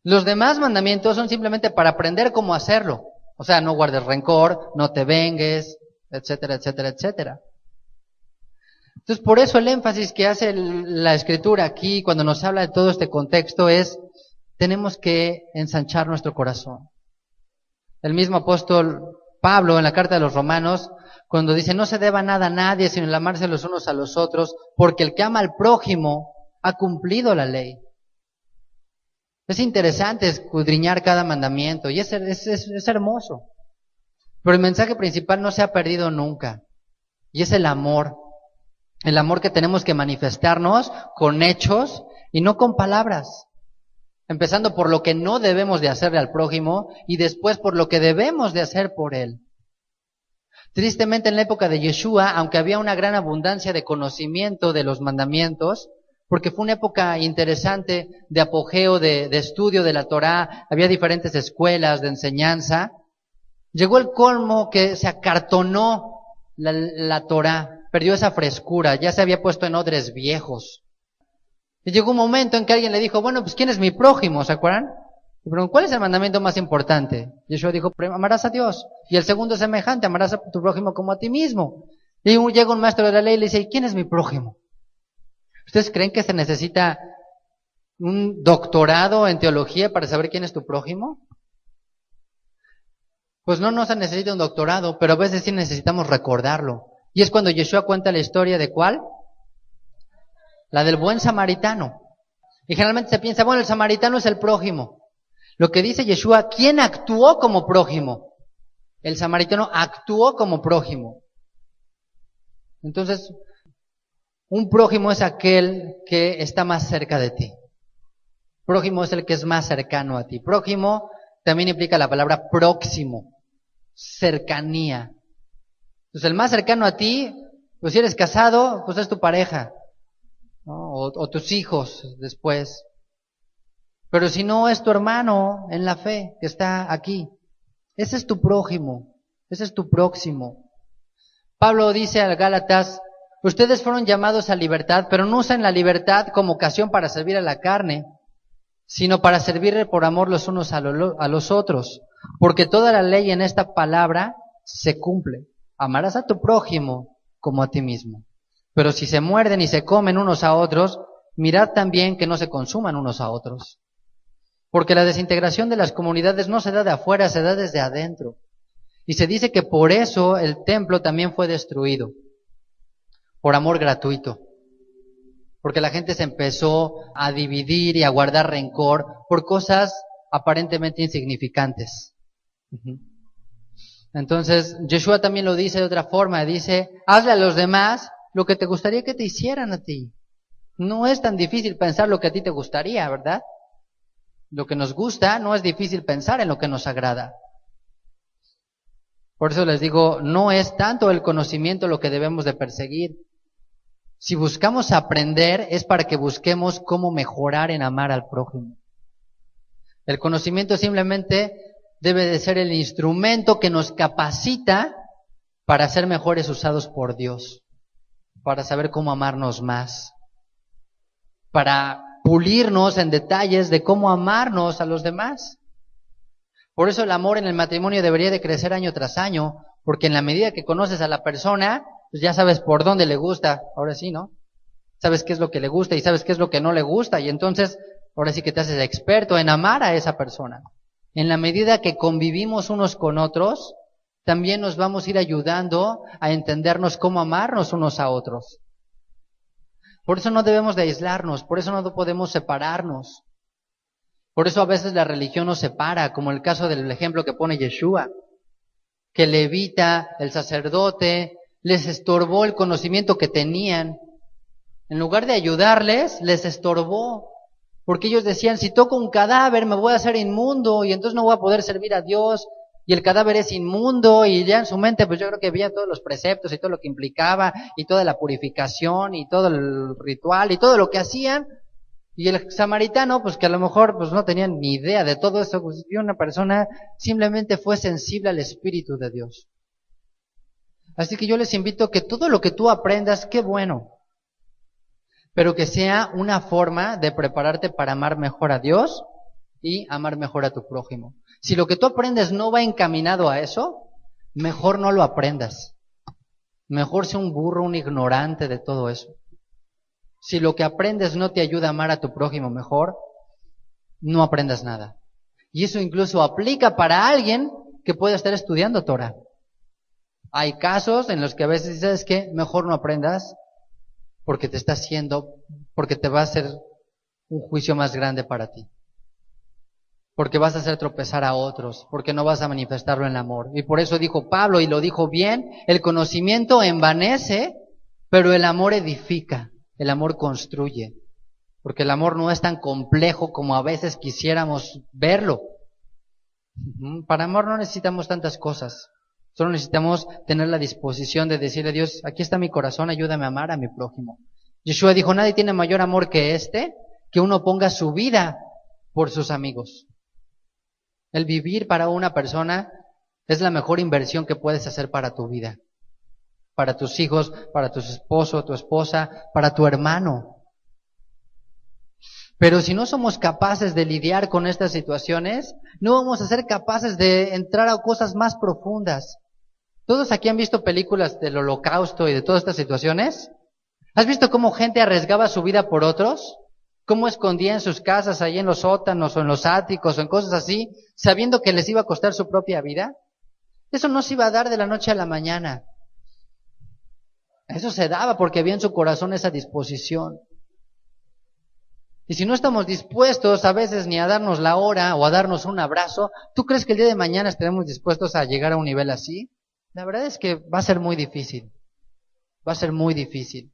Los demás mandamientos son simplemente para aprender cómo hacerlo. O sea, no guardes rencor, no te vengues, etcétera, etcétera, etcétera. Entonces, por eso el énfasis que hace la Escritura aquí, cuando nos habla de todo este contexto, es, tenemos que ensanchar nuestro corazón. El mismo apóstol Pablo, en la carta de los Romanos, cuando dice, no se deba nada a nadie, sino el amarse los unos a los otros, porque el que ama al prójimo ha cumplido la ley. Es interesante escudriñar cada mandamiento y es hermoso. Pero el mensaje principal no se ha perdido nunca. Y es el amor. El amor que tenemos que manifestarnos con hechos y no con palabras. Empezando por lo que no debemos de hacerle al prójimo y después por lo que debemos de hacer por él. Tristemente en la época de Yeshua, aunque había una gran abundancia de conocimiento de los mandamientos, porque fue una época interesante de apogeo, de estudio de la Torá, había diferentes escuelas de enseñanza. Llegó el colmo que se acartonó la Torá, perdió esa frescura, ya se había puesto en odres viejos. Y llegó un momento en que alguien le dijo, bueno, pues ¿quién es mi prójimo? ¿Se acuerdan? Pero ¿cuál es el mandamiento más importante? Yeshua dijo, amarás a Dios. Y el segundo es semejante, amarás a tu prójimo como a ti mismo. Y llega un maestro de la ley y le dice, ¿y quién es mi prójimo? ¿Ustedes creen que se necesita un doctorado en teología para saber quién es tu prójimo? Pues no se necesita un doctorado, pero a veces sí necesitamos recordarlo. Y es cuando Yeshua cuenta la historia de ¿cuál? La del buen samaritano. Y generalmente se piensa, bueno, el samaritano es el prójimo. Lo que dice Yeshua, ¿quién actuó como prójimo? El samaritano actuó como prójimo. Entonces, un prójimo es aquel que está más cerca de ti. Prójimo es el que es más cercano a ti. Prójimo también implica la palabra próximo, cercanía. Entonces, el más cercano a ti, pues si eres casado, pues es tu pareja, ¿no? O tus hijos después. Pero si no, es tu hermano en la fe que está aquí. Ese es tu prójimo, ese es tu próximo. Pablo dice a Gálatas, ustedes fueron llamados a libertad, pero no usen la libertad como ocasión para servir a la carne, sino para servirle por amor los unos a los otros. Porque toda la ley en esta palabra se cumple. Amarás a tu prójimo como a ti mismo. Pero si se muerden y se comen unos a otros, mirad también que no se consuman unos a otros. Porque la desintegración de las comunidades no se da de afuera, se da desde adentro. Y se dice que por eso el templo también fue destruido. Por amor gratuito. Porque la gente se empezó a dividir y a guardar rencor por cosas aparentemente insignificantes. Entonces, Yeshua también lo dice de otra forma. Dice, hazle a los demás lo que te gustaría que te hicieran a ti. No es tan difícil pensar lo que a ti te gustaría, ¿verdad? Lo que nos gusta, no es difícil pensar en lo que nos agrada. Por eso les digo, no es tanto el conocimiento lo que debemos de perseguir. Si buscamos aprender, es para que busquemos cómo mejorar en amar al prójimo. El conocimiento simplemente debe de ser el instrumento que nos capacita para ser mejores usados por Dios, para saber cómo amarnos más, para pulirnos en detalles de cómo amarnos a los demás. Por eso el amor en el matrimonio debería de crecer año tras año, porque en la medida que conoces a la persona, pues ya sabes por dónde le gusta, ahora sí, ¿no? Sabes qué es lo que le gusta y sabes qué es lo que no le gusta, y entonces ahora sí que te haces experto en amar a esa persona. En la medida que convivimos unos con otros, también nos vamos a ir ayudando a entendernos cómo amarnos unos a otros. Por eso no debemos de aislarnos, por eso no podemos separarnos. Por eso a veces la religión nos separa, como el caso del ejemplo que pone Yeshua. que el levita, el sacerdote, les estorbó el conocimiento que tenían. En lugar de ayudarles, les estorbó. Porque ellos decían, si toco un cadáver me voy a hacer inmundo y entonces no voy a poder servir a Dios. Y el cadáver es inmundo y ya en su mente pues yo creo que veía todos los preceptos y todo lo que implicaba y toda la purificación y todo el ritual y todo lo que hacían. Y el samaritano pues que a lo mejor pues no tenía ni idea de todo eso, pues vio una persona simplemente fue sensible al Espíritu de Dios. Así que yo les invito que todo lo que tú aprendas, qué bueno, pero que sea una forma de prepararte para amar mejor a Dios y amar mejor a tu prójimo. Si lo que tú aprendes no va encaminado a eso, mejor no lo aprendas. Mejor sea un burro, un ignorante de todo eso. Si lo que aprendes no te ayuda a amar a tu prójimo mejor, no aprendas nada. Y eso incluso aplica para alguien que puede estar estudiando Torah. Hay casos en los que a veces dices que mejor no aprendas porque te está haciendo, porque te va a hacer un juicio más grande para ti. Porque vas a hacer tropezar a otros, porque no vas a manifestarlo en el amor. Y por eso dijo Pablo, y lo dijo bien, el conocimiento envanece, pero el amor edifica, el amor construye. Porque el amor no es tan complejo como a veces quisiéramos verlo. Para amor no necesitamos tantas cosas. Solo necesitamos tener la disposición de decirle a Dios, aquí está mi corazón, ayúdame a amar a mi prójimo. Yeshua dijo, nadie tiene mayor amor que uno ponga su vida por sus amigos. El vivir para una persona es la mejor inversión que puedes hacer para tu vida. Para tus hijos, para tu esposo, tu esposa, para tu hermano. Pero si no somos capaces de lidiar con estas situaciones, no vamos a ser capaces de entrar a cosas más profundas. ¿Todos aquí han visto películas del Holocausto y de todas estas situaciones? ¿Has visto cómo gente arriesgaba su vida por otros? ¿Cómo escondía en sus casas, ahí en los sótanos o en los áticos o en cosas así, sabiendo que les iba a costar su propia vida? Eso no se iba a dar de la noche a la mañana. Eso se daba porque había en su corazón esa disposición. Y si no estamos dispuestos a veces ni a darnos la hora o a darnos un abrazo, ¿tú crees que el día de mañana estaremos dispuestos a llegar a un nivel así? La verdad es que va a ser muy difícil. Va a ser muy difícil.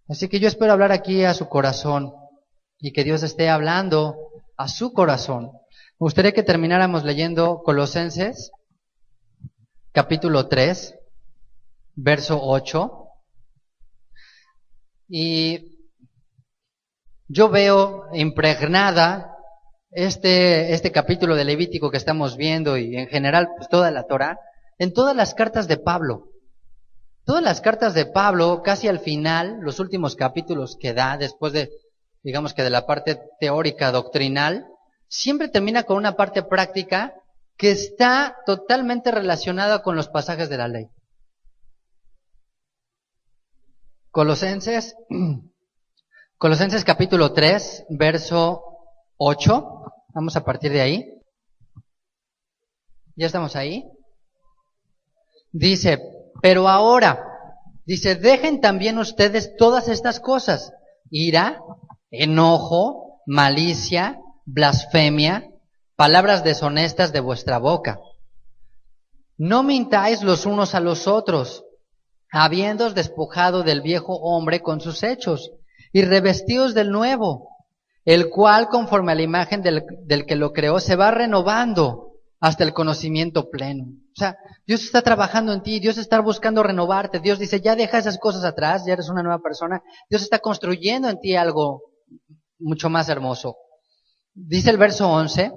Así que yo espero hablar aquí a su corazón y que Dios esté hablando a su corazón. Me gustaría que termináramos leyendo Colosenses, capítulo 3, verso 8. Y yo veo impregnada este capítulo de Levítico que estamos viendo y en general pues, toda la Torah, en todas las cartas de Pablo. Todas las cartas de Pablo, casi al final, los últimos capítulos que da, después de, digamos que de la parte teórica, doctrinal, siempre termina con una parte práctica que está totalmente relacionada con los pasajes de la ley. Colosenses capítulo 3, verso 8. Vamos a partir de ahí. ¿Ya estamos ahí? Dice, pero ahora, dice, dejen también ustedes todas estas cosas. Ira, enojo, malicia, blasfemia, palabras deshonestas de vuestra boca. No mintáis los unos a los otros, habiéndoos despojado del viejo hombre con sus hechos, y revestidos del nuevo, el cual, conforme a la imagen del que lo creó, se va renovando hasta el conocimiento pleno. O sea, Dios está trabajando en ti, Dios está buscando renovarte. Dios dice, ya deja esas cosas atrás, ya eres una nueva persona. Dios está construyendo en ti algo mucho más hermoso. Dice el verso 11,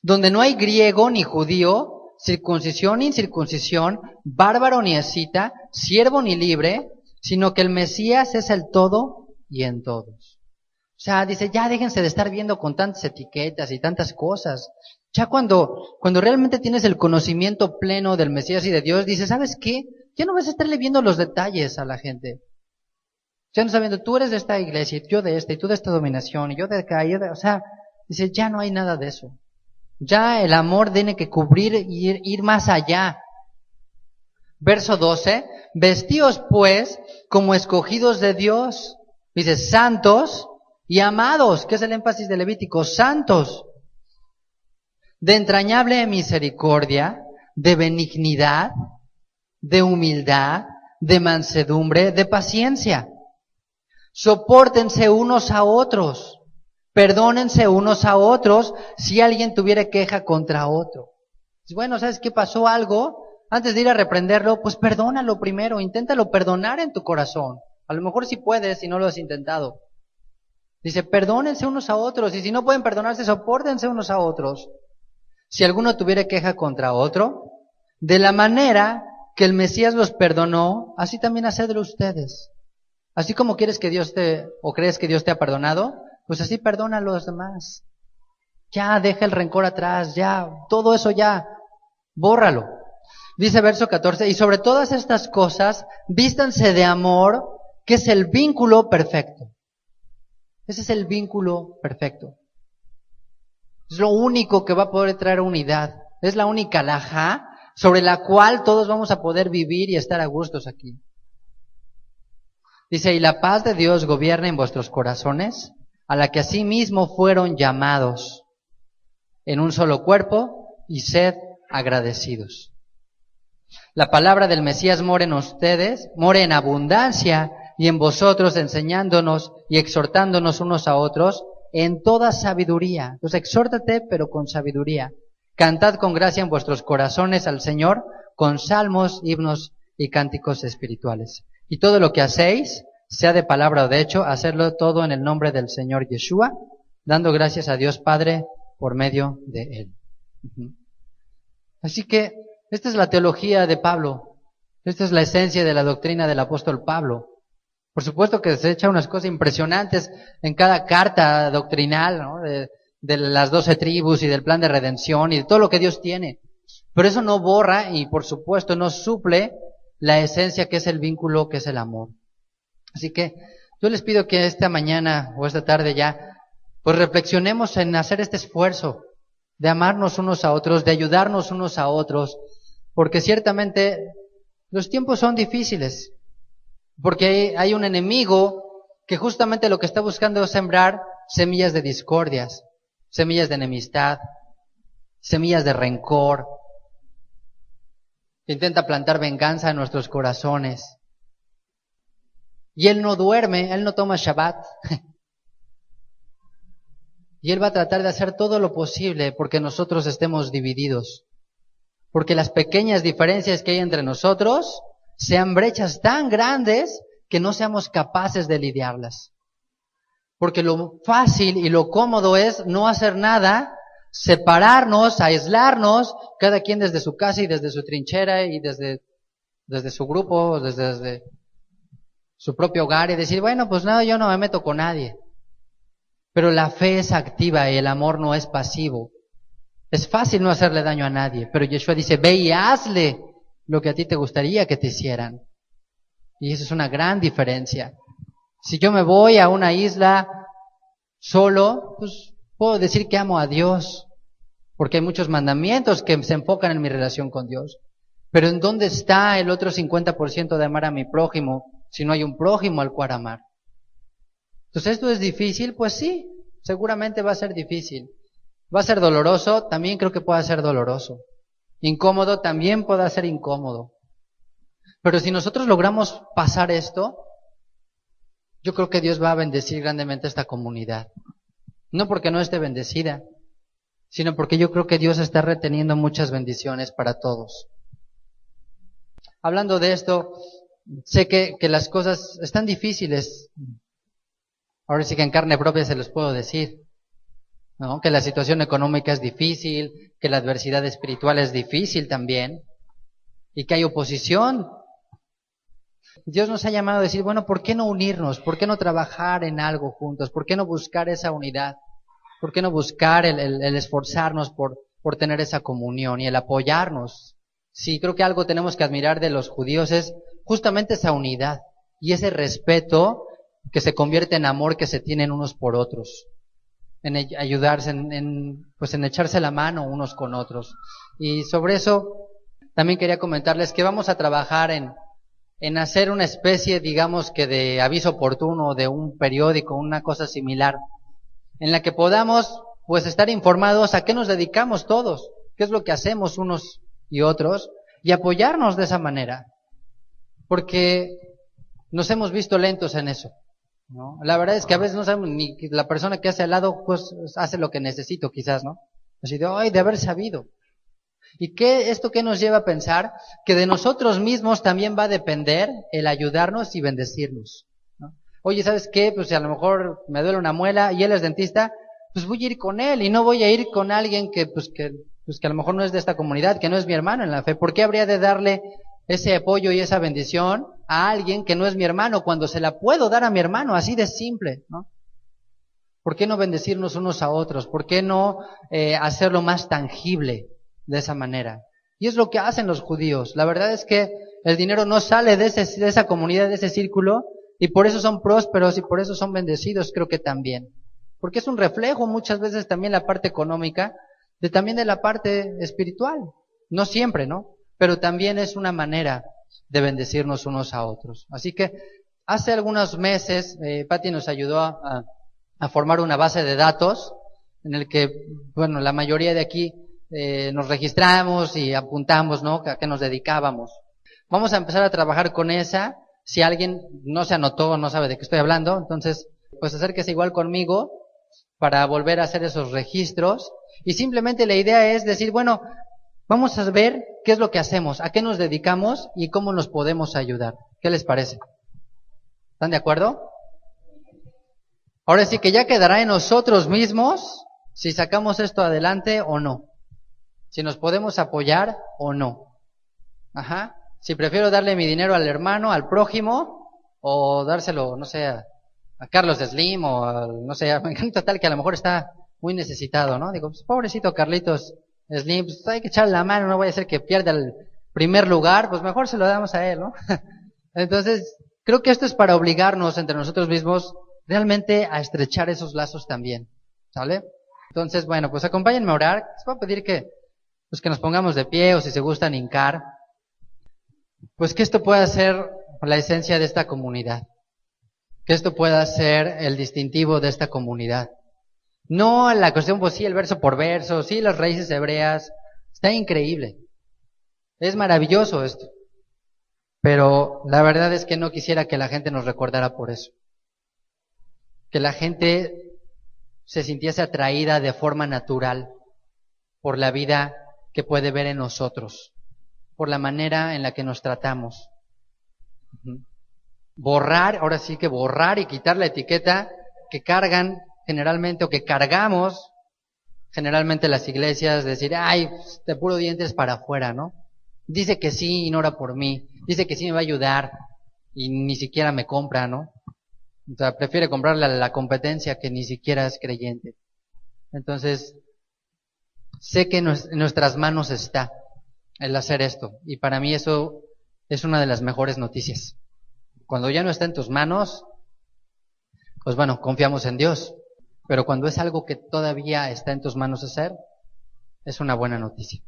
donde no hay griego ni judío, circuncisión ni incircuncisión, bárbaro ni escita, siervo ni libre, sino que el Mesías es el todo y en todos. O sea, dice, ya déjense de estar viendo con tantas etiquetas y tantas cosas. Ya cuando realmente tienes el conocimiento pleno del Mesías y de Dios, dices, ¿sabes qué? Ya no vas a estarle viendo los detalles a la gente. Ya no sabiendo, tú eres de esta iglesia, y yo de esta, y tú de esta dominación, y yo de acá, o sea, dice, ya no hay nada de eso. Ya el amor tiene que cubrir y ir más allá. Verso 12, vestíos pues como escogidos de Dios, dice, santos y amados, que es el énfasis de Levítico, santos, de entrañable misericordia, de benignidad, de humildad, de mansedumbre, de paciencia. Sopórtense unos a otros, perdónense unos a otros si alguien tuviera queja contra otro. Bueno, ¿sabes qué? Pasó algo, antes de ir a reprenderlo, pues perdónalo primero, inténtalo perdonar en tu corazón. A lo mejor sí puedes si no lo has intentado. Dice, perdónense unos a otros, y si no pueden perdonarse, sopórtense unos a otros. Si alguno tuviera queja contra otro, de la manera que el Mesías los perdonó, así también hacedlo ustedes. Así como quieres que Dios o crees que Dios te ha perdonado, pues así perdona a los demás. Ya deja el rencor atrás, ya, todo eso ya, bórralo. Dice verso 14, y sobre todas estas cosas, vístanse de amor, que es el vínculo perfecto. Ese es el vínculo perfecto. Es lo único que va a poder traer unidad. Es la única alajá sobre la cual todos vamos a poder vivir y estar a gustos aquí. Dice, y la paz de Dios gobierna en vuestros corazones, a la que asimismo fueron llamados en un solo cuerpo, y sed agradecidos. La palabra del Mesías mora en ustedes, mora en abundancia, y en vosotros, enseñándonos y exhortándonos unos a otros en toda sabiduría. Entonces exhórtate, pero con sabiduría. Cantad con gracia en vuestros corazones al Señor, con salmos, himnos y cánticos espirituales. Y todo lo que hacéis, sea de palabra o de hecho, hacerlo todo en el nombre del Señor Yeshua, dando gracias a Dios Padre por medio de Él. Así que esta es la teología de Pablo. Esta es la esencia de la doctrina del apóstol Pablo. Por supuesto que se echa unas cosas impresionantes en cada carta doctrinal, ¿no? De las 12 tribus y del plan de redención y de todo lo que Dios tiene. Pero eso no borra y por supuesto no suple la esencia que es el vínculo, que es el amor. Así que yo les pido que esta mañana o esta tarde ya, pues reflexionemos en hacer este esfuerzo de amarnos unos a otros, de ayudarnos unos a otros, porque ciertamente los tiempos son difíciles, porque hay un enemigo que justamente lo que está buscando es sembrar semillas de discordias, semillas de enemistad, semillas de rencor. Intenta plantar venganza en nuestros corazones. Y él no duerme, él no toma Shabbat. Y él va a tratar de hacer todo lo posible porque nosotros estemos divididos. Porque las pequeñas diferencias que hay entre nosotros sean brechas tan grandes que no seamos capaces de lidiarlas. Porque lo fácil y lo cómodo es no hacer nada, separarnos, aislarnos, cada quien desde su casa y desde su trinchera y desde su grupo, desde su propio hogar y decir, bueno, pues nada, yo no me meto con nadie. Pero la fe es activa y el amor no es pasivo. Es fácil no hacerle daño a nadie, pero Yeshua dice, ve y hazle lo que a ti te gustaría que te hicieran. Y eso es una gran diferencia. Si yo me voy a una isla solo, pues puedo decir que amo a Dios, porque hay muchos mandamientos que se enfocan en mi relación con Dios. Pero ¿en dónde está el otro 50% de amar a mi prójimo si no hay un prójimo al cual amar? Entonces, ¿esto es difícil? Pues sí, seguramente va a ser difícil. ¿Va a ser doloroso? También creo que pueda ser doloroso. Incómodo, también pueda ser incómodo. Pero si nosotros logramos pasar esto, yo creo que Dios va a bendecir grandemente a esta comunidad. No porque no esté bendecida, sino porque yo creo que Dios está reteniendo muchas bendiciones para todos. Hablando de esto, sé que las cosas están difíciles. Ahora sí que en carne propia se los puedo decir, ¿no? Que la situación económica es difícil, que la adversidad espiritual es difícil también, y que hay oposición. Dios nos ha llamado a decir, bueno, ¿por qué no unirnos? ¿Por qué no trabajar en algo juntos? ¿Por qué no buscar esa unidad? ¿Por qué no buscar el esforzarnos por tener esa comunión y el apoyarnos? Sí, creo que algo tenemos que admirar de los judíos es justamente esa unidad y ese respeto que se convierte en amor que se tienen unos por otros, en ayudarse, pues en echarse la mano unos con otros. Y sobre eso también quería comentarles que vamos a trabajar en hacer una especie, digamos que de aviso oportuno, de un periódico, una cosa similar, en la que podamos pues estar informados a qué nos dedicamos todos, qué es lo que hacemos unos y otros, y apoyarnos de esa manera, porque nos hemos visto lentos en eso, ¿no? La verdad es que a veces no sabemos ni que la persona que hace al lado, pues hace lo que necesito quizás, ¿no? Así de, ay, de haber sabido. ¿Y esto qué nos lleva a pensar? Que de nosotros mismos también va a depender el ayudarnos y bendecirnos, ¿no? Oye, ¿sabes qué? Pues si a lo mejor me duele una muela y él es dentista, pues voy a ir con él y no voy a ir con alguien que a lo mejor no es de esta comunidad, que no es mi hermano en la fe. ¿Por qué habría de darle ese apoyo y esa bendición a alguien que no es mi hermano cuando se la puedo dar a mi hermano? Así de simple, ¿no? ¿Por qué no bendecirnos unos a otros? ¿Por qué no hacerlo más tangible de esa manera? Y es lo que hacen los judíos. La verdad es que el dinero no sale de esa comunidad, de ese círculo, y por eso son prósperos y por eso son bendecidos, creo que también. Porque es un reflejo muchas veces también la parte económica, también de la parte espiritual. No siempre, ¿no? Pero también es una manera de bendecirnos unos a otros. Así que hace algunos meses, Patti nos ayudó a formar una base de datos en el que, bueno, la mayoría de aquí nos registramos y apuntamos, ¿no?, a qué nos dedicábamos. Vamos a empezar a trabajar con esa. Si alguien no se anotó o no sabe de qué estoy hablando, entonces, pues acérquese igual conmigo para volver a hacer esos registros. Y simplemente la idea es decir, bueno, vamos a ver qué es lo que hacemos, a qué nos dedicamos y cómo nos podemos ayudar. ¿Qué les parece? ¿Están de acuerdo? Ahora sí que ya quedará en nosotros mismos si sacamos esto adelante o no. Si nos podemos apoyar o no. Ajá. Si prefiero darle mi dinero al hermano, al prójimo, o dárselo, no sé, a Carlos Slim, o no sé, me encanta tal que a lo mejor está muy necesitado, ¿no? Digo, pues pobrecito Carlitos Slim, pues hay que echarle la mano, no vaya a ser que pierda el primer lugar, pues mejor se lo damos a él, ¿no? Entonces, creo que esto es para obligarnos entre nosotros mismos realmente a estrechar esos lazos también, ¿sale? Entonces, bueno, pues acompáñenme a orar. Les voy a pedir que nos pongamos de pie, o si se gustan hincar, pues que esto pueda ser la esencia de esta comunidad, que esto pueda ser el distintivo de esta comunidad. No la cuestión, pues sí, el verso por verso, sí, las raíces hebreas, está increíble, es maravilloso esto, pero la verdad es que no quisiera que la gente nos recordara por eso, que la gente se sintiese atraída de forma natural por la vida que puede ver en nosotros, por la manera en la que nos tratamos. Borrar, ahora sí que borrar y quitar la etiqueta que cargan generalmente, o que cargamos generalmente las iglesias, decir, ay, de puro dientes para afuera, ¿no? Dice que sí y no ora por mí, dice que sí me va a ayudar y ni siquiera me compra, ¿no? O sea, prefiere comprarle a la competencia que ni siquiera es creyente. Entonces, sé que en nuestras manos está el hacer esto, y para mí eso es una de las mejores noticias. Cuando ya no está en tus manos, pues bueno, confiamos en Dios, pero cuando es algo que todavía está en tus manos hacer, es una buena noticia.